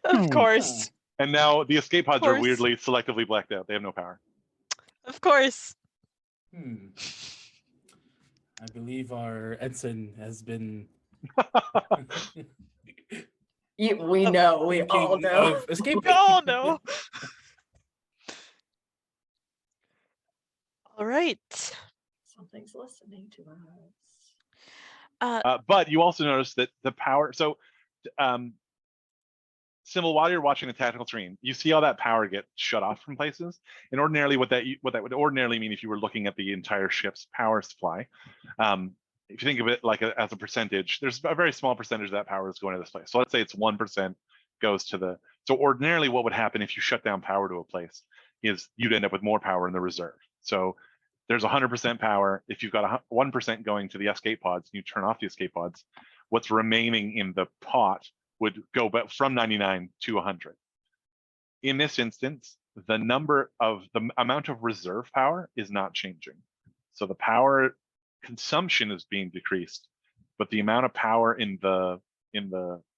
Of course. and now the escape pods are course. weirdly selectively blacked out. They have no power. Of course. I believe our ensign has been We know, we all thinking know. of escaping. We all know. All right. Something's listening to us. But you also notice that the power. So, Sybil, while you're watching the tactical screen, you see how that power get shut off from places. And ordinarily, what that would ordinarily mean if you were looking at the entire ship's power supply, if you think of it like as a percentage, there's a very small percentage of that power is going to this place. So let's say it's 1% goes to the. So ordinarily, what would happen if you shut down power to a place is you'd end up with more power in the reserve. So there's 100% power. If you've got 1% going to the escape pods, and you turn off the escape pods, what's remaining in the pot would go back from 99 to 100. In this instance, the amount of reserve power is not changing. So the power consumption is being decreased, but the amount of power in the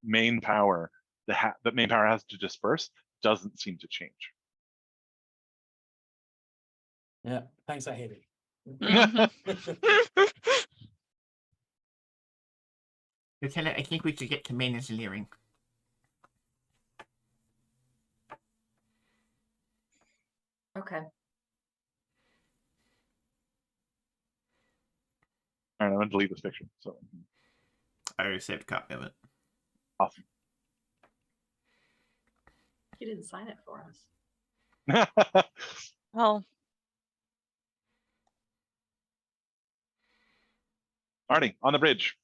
main power that main power has to disperse doesn't seem to change. Yeah, thanks. I hate it. Mhm. Lieutenant, I think we should get to main engineering. Okay. All right, I'm gonna delete this picture. So I already saved a copy of it. awesome. You didn't sign it for us. Well, Arnie, on the bridge,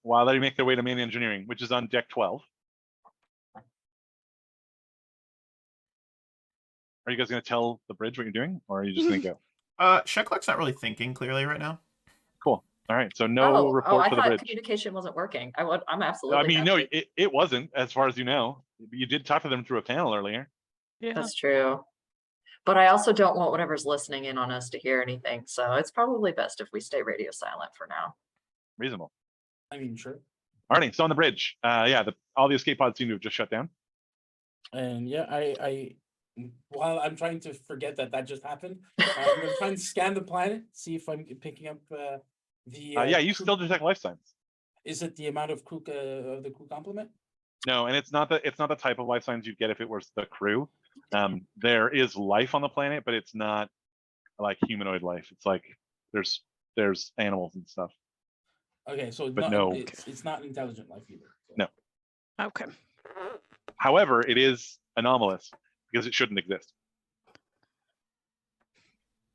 while they make their way to main engineering, which is on deck 12. Are you guys going to tell the bridge what you're doing, or are you just going to go? Sheklock's not really thinking clearly right now. Cool. All right. So no report I for the thought bridge. communication wasn't working. I'm absolutely. I mean, no, happy. it wasn't, as far as you know. You did talk to them through a panel earlier. yeah. That's true. But I also don't want whatever's listening in on us to hear anything. So it's probably best if we stay radio silent for now. Reasonable. I mean, sure. Arnie, so on the bridge, all the escape pods seem to have just shut down. And yeah, I while I'm trying to forget that just happened, I'm gonna try and scan the planet, see if I'm picking up the. You crew- still detect life signs. Is it the amount of crew of the crew complement? No, and it's not the type of life signs you'd get if it was the crew. There is life on the planet, but it's not like humanoid life. It's like there's animals and stuff. Okay, so But not, no. it's not intelligent life either. So. No. Okay. However, it is anomalous because it shouldn't exist.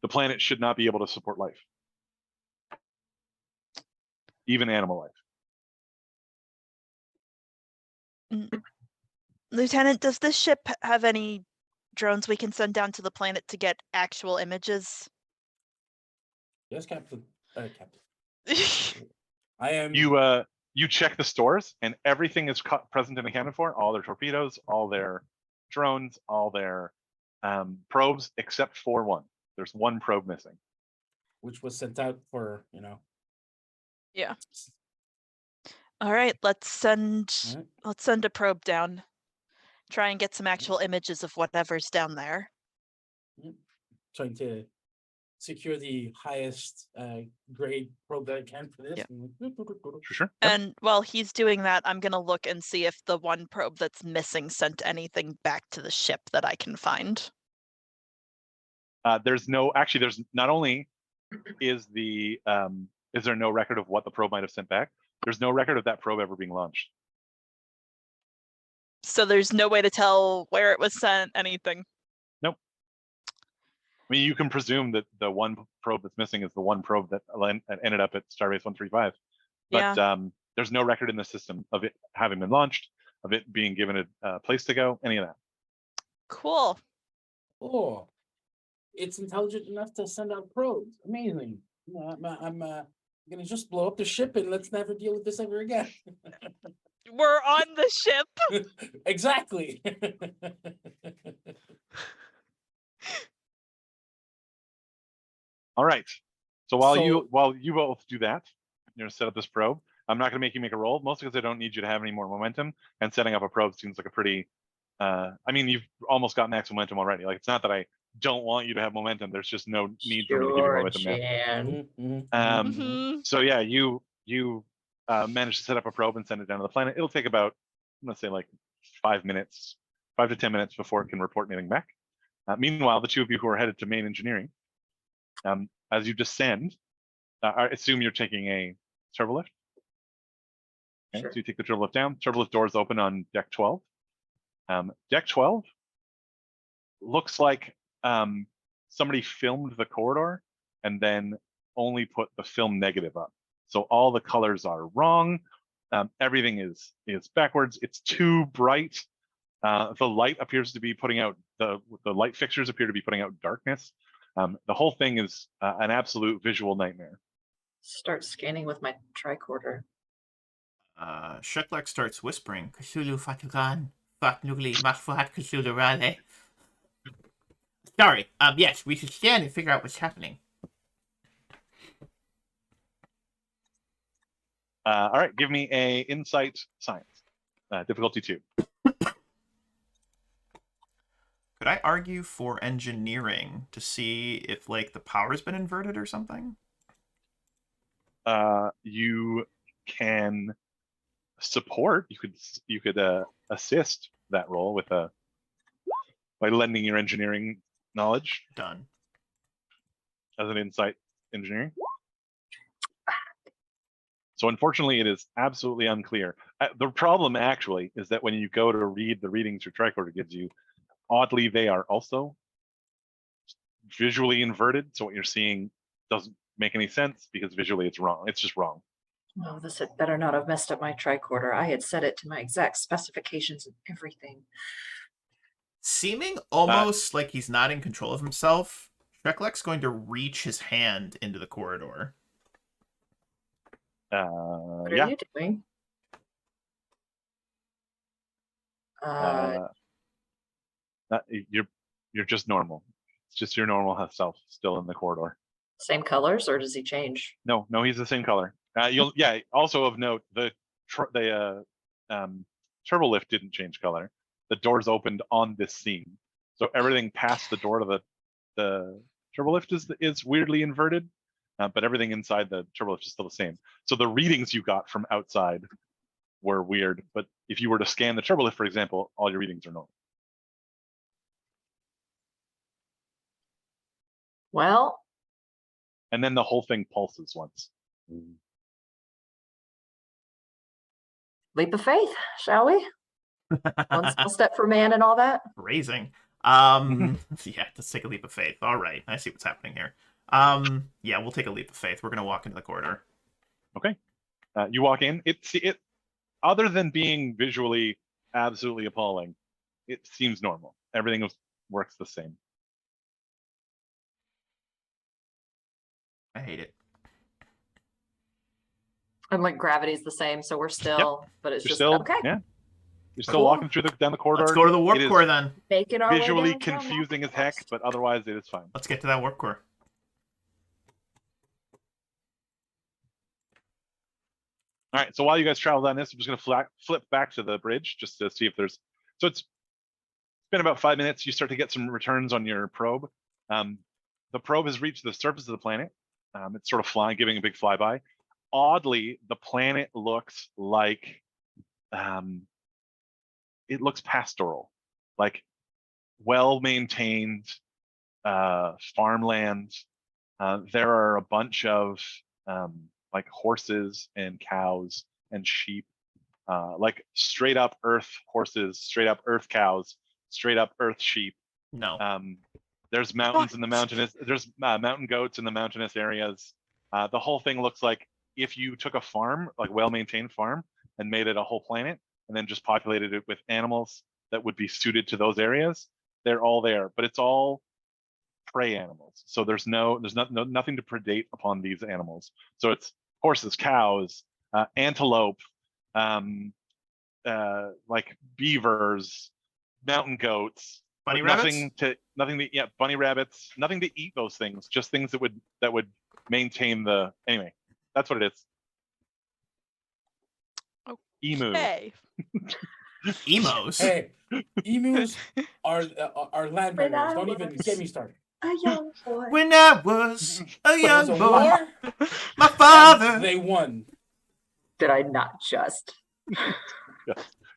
The planet should not be able to support life, even animal life. Lieutenant, does this ship have any drones we can send down to the planet to get actual images? Yes, Captain. I am. You check the stores and everything is present and accounted for. All their torpedoes, all their drones, all their probes, except for one. There's one probe missing. Which was sent out for, Yeah. All right, let's send a probe down. Try and get some actual images of whatever's down there. Trying to secure the highest grade probe that I can for this. Yeah. Sure. And while he's doing that, I'm gonna look and see if the one probe that's missing sent anything back to the ship that I can find. There's not only is there no record of what the probe might have sent back, there's no record of that probe ever being launched. So there's no way to tell where it was sent, anything. Nope. I mean, you can presume that the one probe that's missing is the one probe that ended up at Starbase 135. But there's no record in the system of it having been launched, of it being given a place to go, any of that. Cool. Oh, it's intelligent enough to send out probes. Amazing. I'm gonna just blow up the ship and let's never deal with this ever again. We're on the ship. Exactly. All right. So while you both do that, you're gonna set up this probe. I'm not gonna make you make a roll, mostly because I don't need you to have any more momentum. And setting up a probe seems like a pretty. I mean, you've almost got max momentum already. Like, it's not that I don't want you to have momentum. There's just no need for me to give you momentum now. So yeah, you manage to set up a probe and send it down to the planet. It'll take about, I'm gonna say, like 5 to 10 minutes before it can report anything back. Meanwhile, the two of you who are headed to main engineering, as you descend, I assume you're taking a turbolift. Okay, Sure. so you take the turbolift down. Turbolift doors open on deck 12. Deck 12 looks like somebody filmed the corridor and then only put the film negative up. So all the colors are wrong. Everything is backwards. It's too bright. The light appears to be putting out, the light fixtures appear to be putting out darkness. The whole thing is an absolute visual nightmare. Start scanning with my tricorder. Shutlek starts whispering, Cthulhu Fatugan, Fatnugli, Masfuhat Cthulhu Rale. Sorry, yes, we should scan and figure out what's happening. All right, give me a insight science, difficulty 2. Could I argue for engineering to see if, like, the power's been inverted or something? You can support. You could assist that role with by lending your engineering knowledge. Done. As an insight engineering. So unfortunately, it is absolutely unclear. The problem actually is that when you go to read the readings your tricorder gives you, oddly, they are also visually inverted. So what you're seeing doesn't make any sense because visually it's wrong. It's just wrong. Oh, this had better not have messed up my tricorder. I had set it to my exact specifications and everything. Seeming almost like he's not in control of himself, Shreklek's going to reach his hand into the corridor. What are you doing? You're just normal. It's just your normal self still in the corridor. Same colors, or does he change? No, he's the same color. Also of note, the turbolift didn't change color. The doors opened on this scene, so everything past the door to the turbolift is weirdly inverted, but everything inside the turbolift is still the same. So the readings you got from outside were weird. But if you were to scan the turbolift, for example, all your readings are normal. Well, And then the whole thing pulses once. leap of faith, shall we? One small step for man and all that. Raising. Yeah, just take a leap of faith. All right, I see what's happening here. Yeah, we'll take a leap of faith. We're gonna walk into the corridor. Okay. You walk in. It other than being visually absolutely appalling, it seems normal. Everything works the same. I hate it. And like gravity's the same, so we're still, but it's You're just still okay. yeah. You're still Cool. walking down the corridor. Let's go to the warp It is core then. Making our way visually downtown, confusing as walking heck, fast. but otherwise it is fine. Let's get to that warp core. All right, so while you guys travel down this, I'm just going to flip back to the bridge just to see if there's. So it's been about 5 minutes. You start to get some returns on your probe. The probe has reached the surface of the planet. It's sort of flying, giving a big flyby. Oddly, the planet looks like it looks pastoral, like well-maintained farmland. There are a bunch of like horses and cows and sheep, like straight up earth horses, straight up earth cows, straight up earth sheep. No. There's mountains in the mountainous. There's mountain goats in the mountainous areas. The whole thing looks like if you took a farm, like well-maintained farm, and made it a whole planet, and then just populated it with animals that would be suited to those areas. They're all there, but it's all prey animals. So there's nothing to predate upon these animals. So it's horses, cows, antelope, like beavers, mountain goats. Bunny but rabbits? Bunny rabbits. Nothing to eat those things. Just things that would maintain the. Anyway, that's what it is. Emu. Hey. Emos. Hey, emus are land When predators. I Don't even was- get me started. A young boy. When I was a There was young a boy, war, my and father. they won. Did I not just?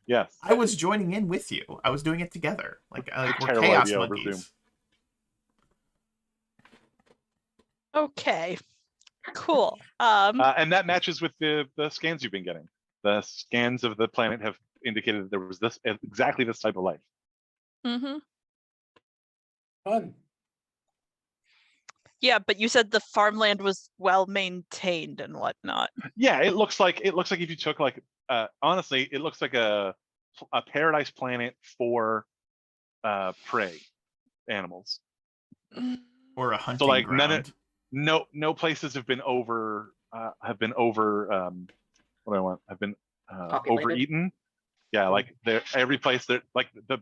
Yes. I was joining in with you. I was doing it together. Like we're Terrible chaos idea over monkeys. Okay. Cool. And that matches with the scans you've been getting. The scans of the planet have indicated that there was exactly this type of life. Mm-hmm. Fun. Yeah, but you said the farmland was well maintained and whatnot. Yeah, it looks like if you took like honestly, it looks like a paradise planet for prey animals. Or a hunting So like ground. no places have been over what do I want? Have been Populated. overeaten. Yeah, like every place that like the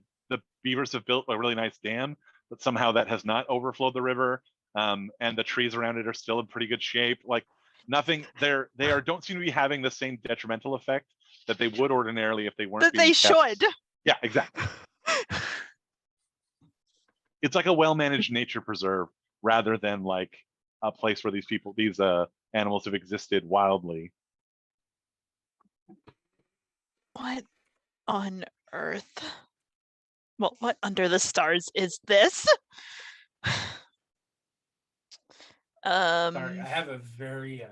beavers have built a really nice dam, but somehow that has not overflowed the river. And the trees around it are still in pretty good shape. Like nothing, they don't seem to be having the same detrimental effect that they would ordinarily if they weren't. That they should. Yeah, exactly. It's like a well-managed nature preserve rather than like a place where these animals have existed wildly. What on earth? Well, what under the stars is this? Sorry, I have a very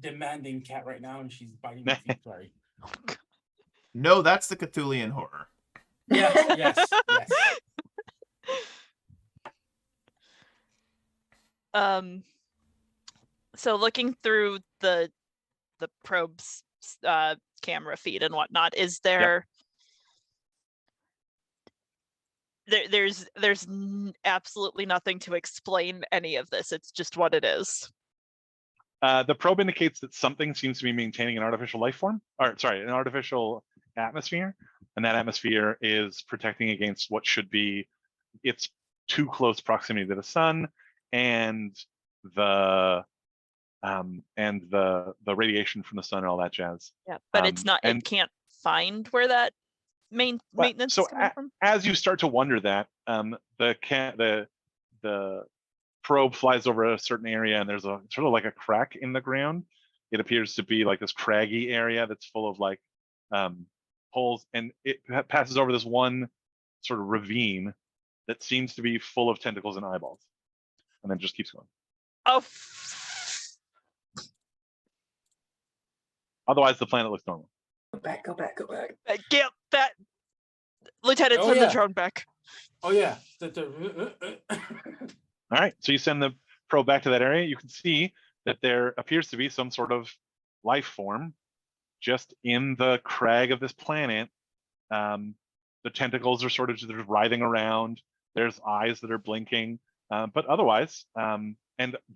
demanding cat right now, and she's biting my feet. Sorry. No, that's the Cthulian horror. Yes. So looking through the probe's camera feed and whatnot, is there there's absolutely nothing to explain any of this. It's just what it is. The probe indicates that something seems to be maintaining an artificial life form, an artificial atmosphere, and that atmosphere is protecting against what should be its too close proximity to the sun and the radiation from the sun and all that jazz. Yeah, but it's not. It can't find where that maintenance is coming from. As you start to wonder that, the probe flies over a certain area, and there's a sort of like a crack in the ground. It appears to be like this craggy area that's full of like holes, and it passes over this one sort of ravine that seems to be full of tentacles and eyeballs, and then just keeps going. Oh, Otherwise, the planet looks normal. Go back, go back, go back. get that. Lieutenant, Oh, send yeah. the drone back. Oh yeah. All right, so you send the probe back to that area. You can see that there appears to be some sort of life form just in the crag of this planet. The tentacles are sort of just writhing around. There's eyes that are blinking, but otherwise, and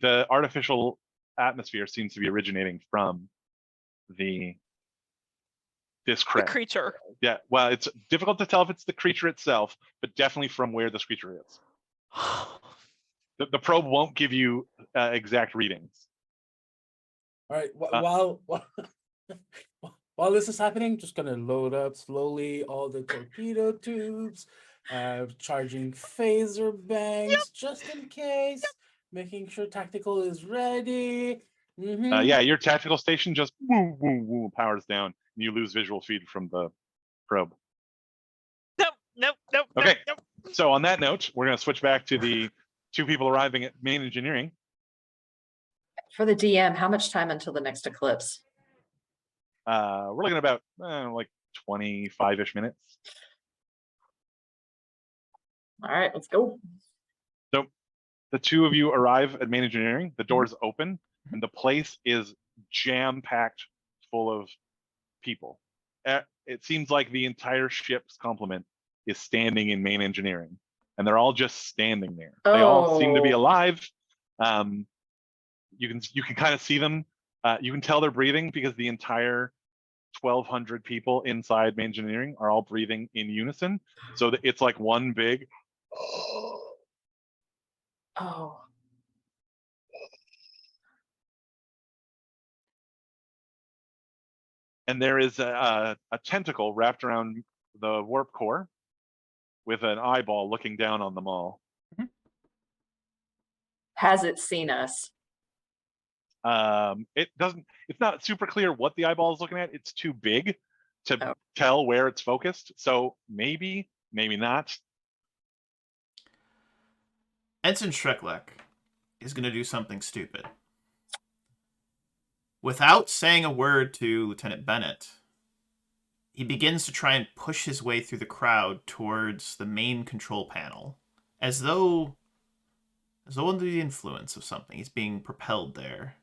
the artificial atmosphere seems to be originating from this crag. The creature. Yeah, well, it's difficult to tell if it's the creature itself, but definitely from where this creature is. The probe won't give you exact readings. All right. While this is happening, just gonna load up slowly all the torpedo tubes, charging phaser bangs just in case, making sure tactical is ready. Yeah, your tactical station just woo, woo, woo, powers down, and you lose visual feed from the probe. Nope. Okay. So on that note, we're going to switch back to the 2 people arriving at main engineering. For the DM, how much time until the next eclipse? We're looking at about like 25-ish minutes. All right, let's go. So the 2 of you arrive at main engineering. The doors open, and the place is jam-packed full of people. It seems like the entire ship's complement is standing in main engineering, and they're all just standing there. They all seem to be alive. You can kind of see them. You can tell they're breathing because the entire 1,200 people inside main engineering are all breathing in unison. So that it's like one big. Oh. And there is a tentacle wrapped around the warp core with an eyeball looking down on them all. Has it seen us? It's not super clear what the eyeball is looking at. It's too big to tell where it's focused. So maybe not. Ensign Shreklek is going to do something stupid. Without saying a word to Lieutenant Bennett, he begins to try and push his way through the crowd towards the main control panel, as though under the influence of something. He's being propelled there.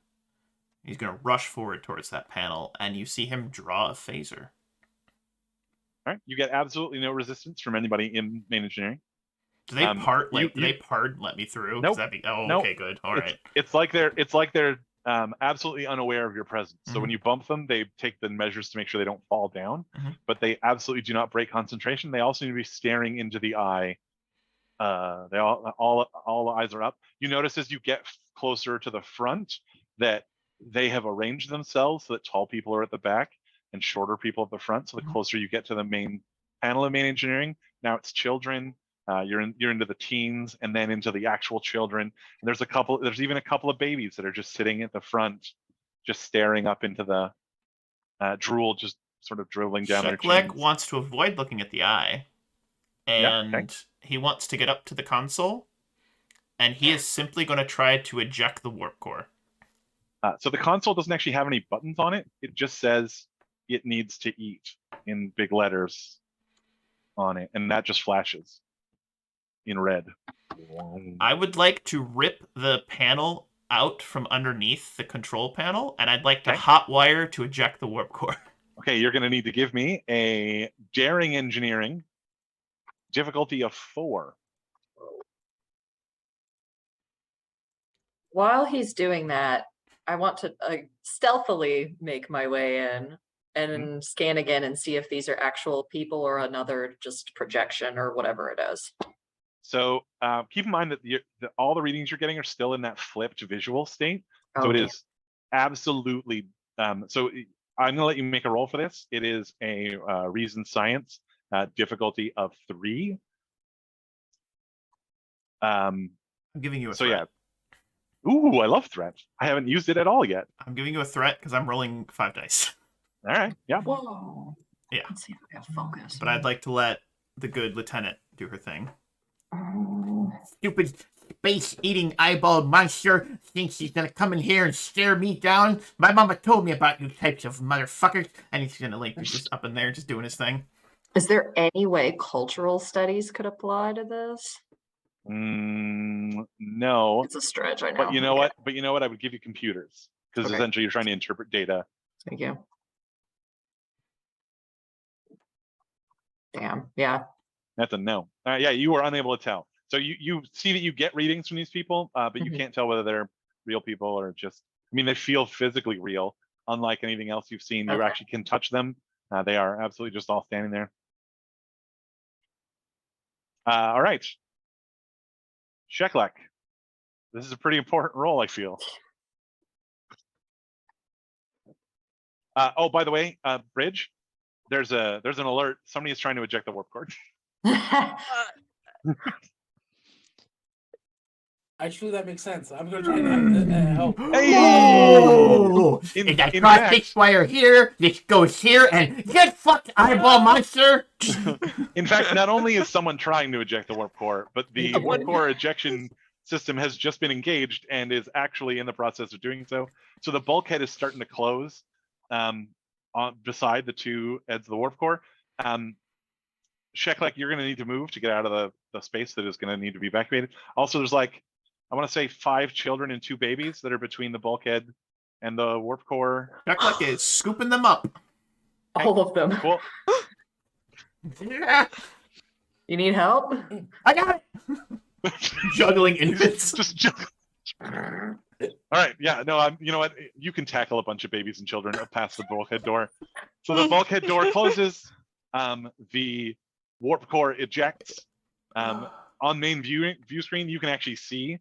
He's going to rush forward towards that panel, and you see him draw a phaser. All right, you get absolutely no resistance from anybody in main engineering. Do they part? Do they part and let me through? Nope. That'd be, nope. Okay, good. All right. It's like they're absolutely unaware of your presence. So when you bump them, they take the measures to make sure they don't fall down. But they absolutely do not break concentration. They also need to be staring into the eye. They all the eyes are up. You notice as you get closer to the front that they have arranged themselves so that tall people are at the back and shorter people at the front. So the closer you get to the main panel of main engineering, now it's children. You're into the teens and then into the actual children. And there's even a couple of babies that are just sitting at the front, just staring up into the drool, just sort of dribbling down their chins. wants to avoid looking at the eye, and he wants to get up to the console, and he is simply going to try to eject the warp core. So the console doesn't actually have any buttons on it. It just says it needs to eat in big letters on it, and that just flashes in red. I would like to rip the panel out from underneath the control panel, and I'd like to hotwire to eject the warp core. Okay, you're going to need to give me a daring engineering difficulty of 4. While he's doing that, I want to stealthily make my way in and scan again and see if these are actual people or another just projection or whatever it is. So keep in mind that all the readings you're getting are still in that flipped visual state. So it is absolutely, so I'm going to let you make a roll for this. It is a reason science difficulty of 3. I'm giving you a threat. Ooh, I love threat. I haven't used it at all yet. I'm giving you a threat because I'm rolling 5 dice. All right. Yeah. Whoa. Yeah. Let's see if I have focus. But I'd like to let the good lieutenant do her thing. Oh. Stupid space-eating eyeball monster thinks he's gonna come in here and stare me down. My mama told me about you types of motherfuckers. And he's gonna like be just up in there just doing his thing. Is there any way cultural studies could apply to this? No. It's a stretch, I know. But you know Okay. what? But you know what? I would give you computers because Okay. essentially you're trying to interpret data. Thank you. Damn. Yeah. That's a no. Yeah, you are unable to tell. So you see that you get readings from these people, but you Mhm. can't tell whether they're real people or just. I mean, they feel physically real, unlike anything else you've seen. You Okay. actually can touch them. They are absolutely just all standing there. All right, Sheklek. This is a pretty important role, I feel. Oh, by the way, Bridge. There's an alert. Somebody is trying to eject the warp core. Actually, that makes sense. I'm gonna try to help. Hey! Oh! In- If that in cross fact- this wire here, this goes here, and get fucked, eyeball monster! In fact, not only is someone trying to eject the warp core, but the Someone- warp core ejection system has just been engaged and is actually in the process of doing so. So the bulkhead is starting to close on beside the two ends of the warp core. Sheklek, you're going to need to move to get out of the space that is going to need to be evacuated. Also, there's like, I want to say 5 children and 2 babies that are between the bulkhead and the warp core. Sheklek is scooping them up. All of them. Cool. Yeah, You need help? I got it! Juggling infants. Just all right, yeah, no, you know what? You can tackle a bunch of babies and children past the bulkhead door. So the bulkhead door closes. The warp core ejects. On main view screen, you can actually see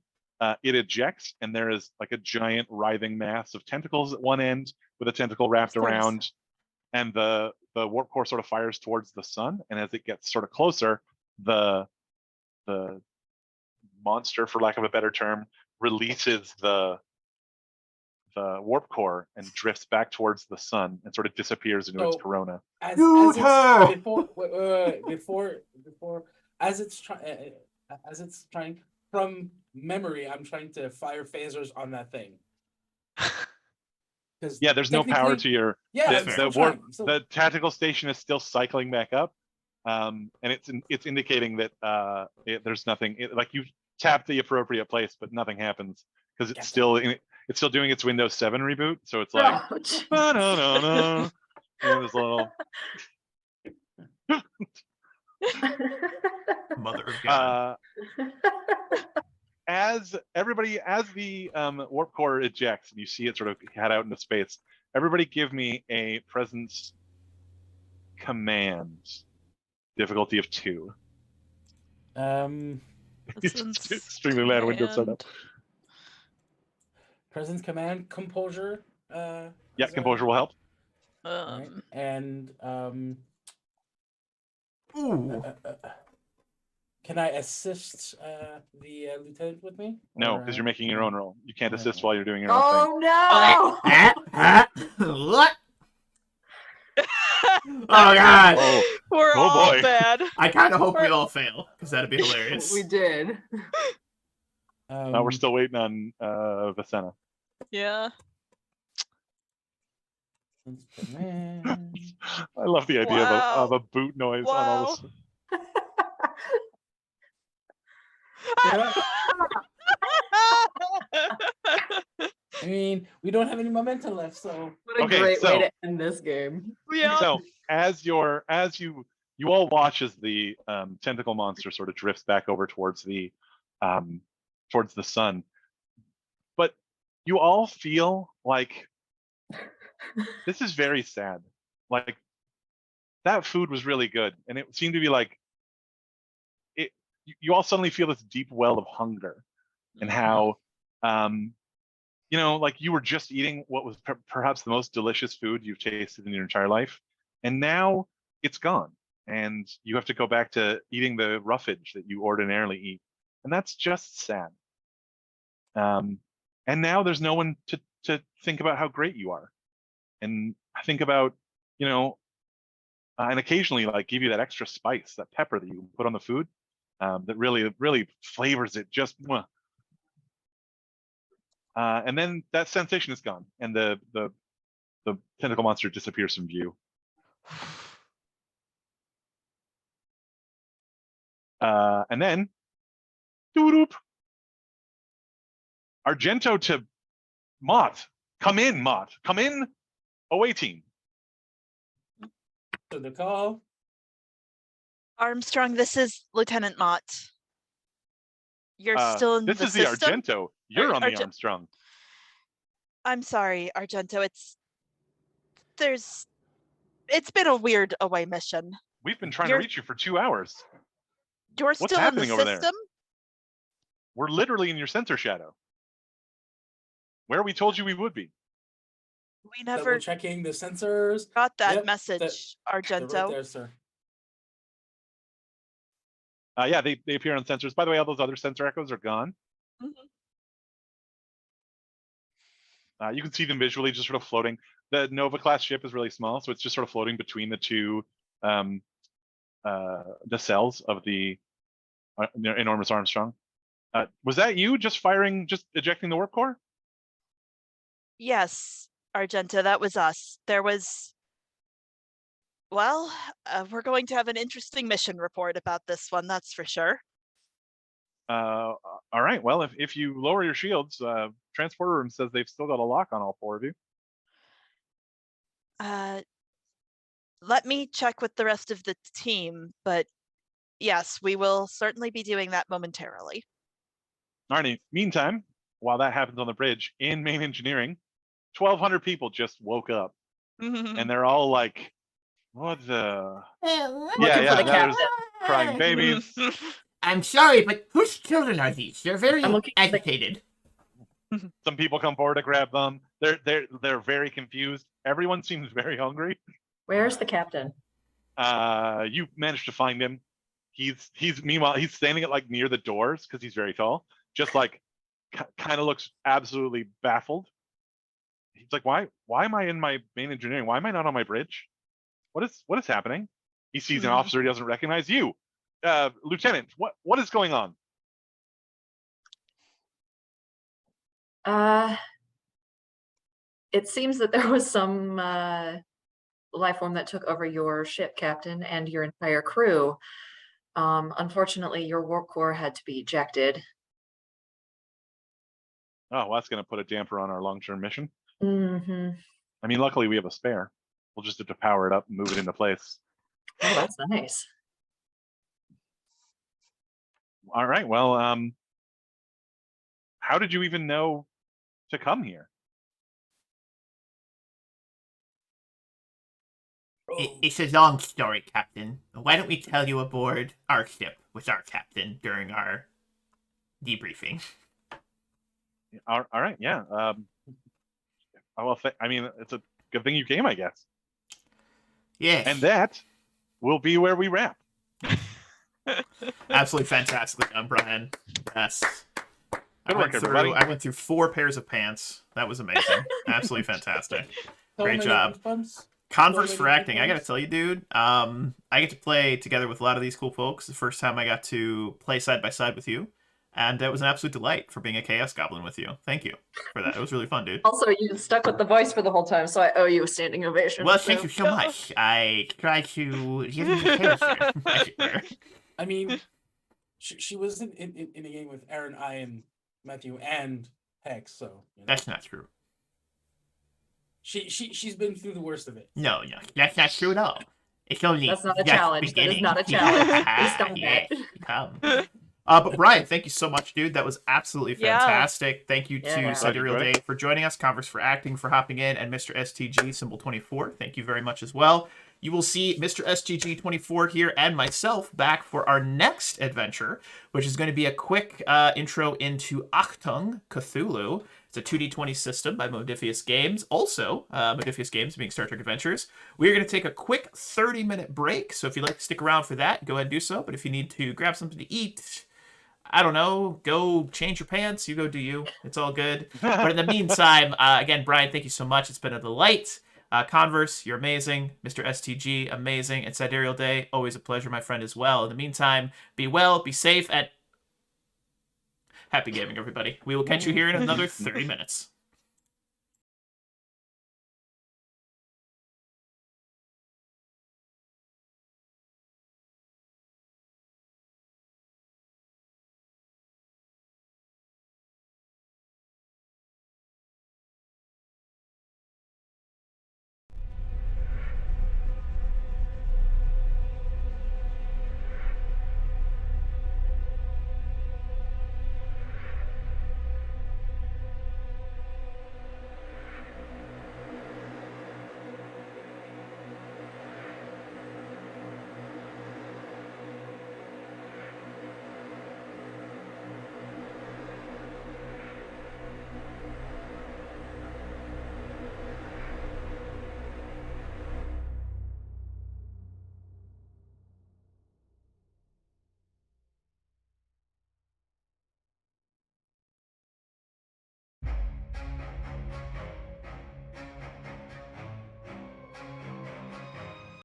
it ejects, and there is like a giant writhing mass of tentacles at one end with a tentacle wrapped Of course. around, and the warp core sort of fires towards the sun. And as it gets sort of closer, the monster, for lack of a better term, releases the warp core and drifts back towards the sun and sort of disappears into its So- corona. As Shoot it's, her! before as it's trying from memory, I'm trying to fire phasers on that thing. 'Cause Yeah, there's no power technically- to your. Yeah, the- I'm the still warp- trying, still- The tactical station is still cycling back up, and it's indicating that there's nothing. Like you tap the appropriate place, but nothing happens because it's Gotcha. still doing its Windows 7 reboot. So it's like, Oh, jeez. no, and this little. Mother of God. As the warp core ejects and you see it sort of head out into space, everybody give me a presence command difficulty of 2. It's extremely loud Windows setup. Presence command composure. Yeah, as a- composure will help. Alright, and Ooh. can I assist the lieutenant with me? No, Or, because you're making your own roll. You can't assist while you're doing your own Oh no! What? Oh God! thing. We're Oh, all boy. bad. I kind of hope we all fail because that'd be hilarious. We did. We're still waiting on Vicena. Yeah. presence command. I love the idea Wow. of a boot noise on all this. Yeah, I mean, we don't have any momentum left, so What a Okay, great way so- to end this game. Yeah. So as you all watch as the tentacle monster sort of drifts back over towards the sun, but you all feel like this is very sad. Like that food was really good, and it seemed to be like it. You all suddenly feel this deep well of hunger, and how like you were just eating what was perhaps the most delicious food you've tasted in your entire life, and now it's gone, and you have to go back to eating the roughage that you ordinarily eat, and that's just sad. And now there's no one to think about how great you are, and think about, and occasionally like give you that extra spice, that pepper that you can put on the food, that really flavors it just mwah. And then that sensation is gone, and the tentacle monster disappears from view. And then doop, Argento to Mott. Come in, Mott. Come in. Away team. So the call. Armstrong, this is Lieutenant Mott. You're still in this the is the system? Argento. You're on the Argent- Armstrong. I'm sorry, Argento. It's been a weird away mission. We've been trying to You're- reach you for 2 hours. You're What's still in the happening over there? system? We're literally in your sensor shadow, where we told you we would be. We Double never checking the sensors. got that Yep, message, They're Argento. right there, sir. Yeah, they appear on sensors. By the way, all those other sensor echoes are gone. Mhm. You can see them visually, just sort of floating. The Nova class ship is really small, so it's just sort of floating between the two cells of the enormous Armstrong. Was that you just ejecting the warp core? Yes, Argento, that was us. Well, we're going to have an interesting mission report about this one, that's for sure. All right. Well, if you lower your shields, transporter room says they've still got a lock on all 4 of you. Let me check with the rest of the team, but yes, we will certainly be doing that momentarily. Arnie, meantime, while that happens on the bridge in main engineering, 1,200 people just woke up, and they're all like, "What the?" Looking for the captain. There's crying babies. I'm sorry, but whose children are these? They're very I'm looking for the- agitated. Some people come forward to grab them. They're very confused. Everyone seems very hungry. Where's the captain? You managed to find him. Meanwhile he's standing at like near the doors because he's very tall. Just like kind of looks absolutely baffled. He's like, why am I in my main engineering? Why am I not on my bridge? What is happening? He sees an officer he doesn't recognize. You, Lieutenant. What is going on? It seems that there was some life form that took over your ship, Captain, and your entire crew. Unfortunately, your warp core had to be ejected. Oh, well, that's going to put a damper on our long-term mission. Mm-hmm. I mean, luckily we have a spare. We'll just have to power it up and move it into place. Oh, that's nice. All right. Well, how did you even know to come here? It's a long story, Captain. Why don't we tell you aboard our ship with our captain during our debriefing? All right. Yeah. Well, I mean, it's a good thing you came, I guess. Yes. And that will be where we wrap. Absolutely fantastic done, Brian. Yes. Good work, everybody. I went through 4 pairs of pants. That was amazing. Absolutely fantastic. Great job. Converse for acting. I gotta tell you, dude. I get to play together with a lot of these cool folks. The first time I got to play side by side with you, and it was an absolute delight for being a Chaos Goblin with you. Thank you for that. It was really fun, dude. Also, you stuck with the voice for the whole time, so I owe you a standing ovation. Well, thank you so much. I tried to give you a character. I mean, she was in a game with Aaron, I, and Matthew, and Hex, so That's not true. she's been through the worst of it. No, that's not true at all. It's only That's not a just challenge. That is beginning. not a challenge. Please stop Yes, that. come. But Brian, thank you so much, dude. That was absolutely Yeah. fantastic. Thank you Yeah. to Sidereal Glad you Day for joining us, Converse for acting, for hopping in, and Mr. STG symbol 24. Thank you very much as well. You will see Mr. STG 24 here and myself back for our next adventure, which is going to be a quick intro into Achtung Cthulhu. It's a 2d20 system by Modifius Games. Also, Modifius Games being Star Trek Adventures. We're going to take a quick 30-minute break, so if you'd like to stick around for that, go ahead and do so. But if you need to grab something to eat, I don't know, go change your pants. You go do you. It's all good. But in the meantime, again, Brian, thank you so much. It's been a delight. Converse, you're amazing. Mr. STG, amazing. And Sidereal Day, always a pleasure, my friend, as well. In the meantime, be well, be safe, and happy gaming, everybody. We will catch you here in another 30 minutes.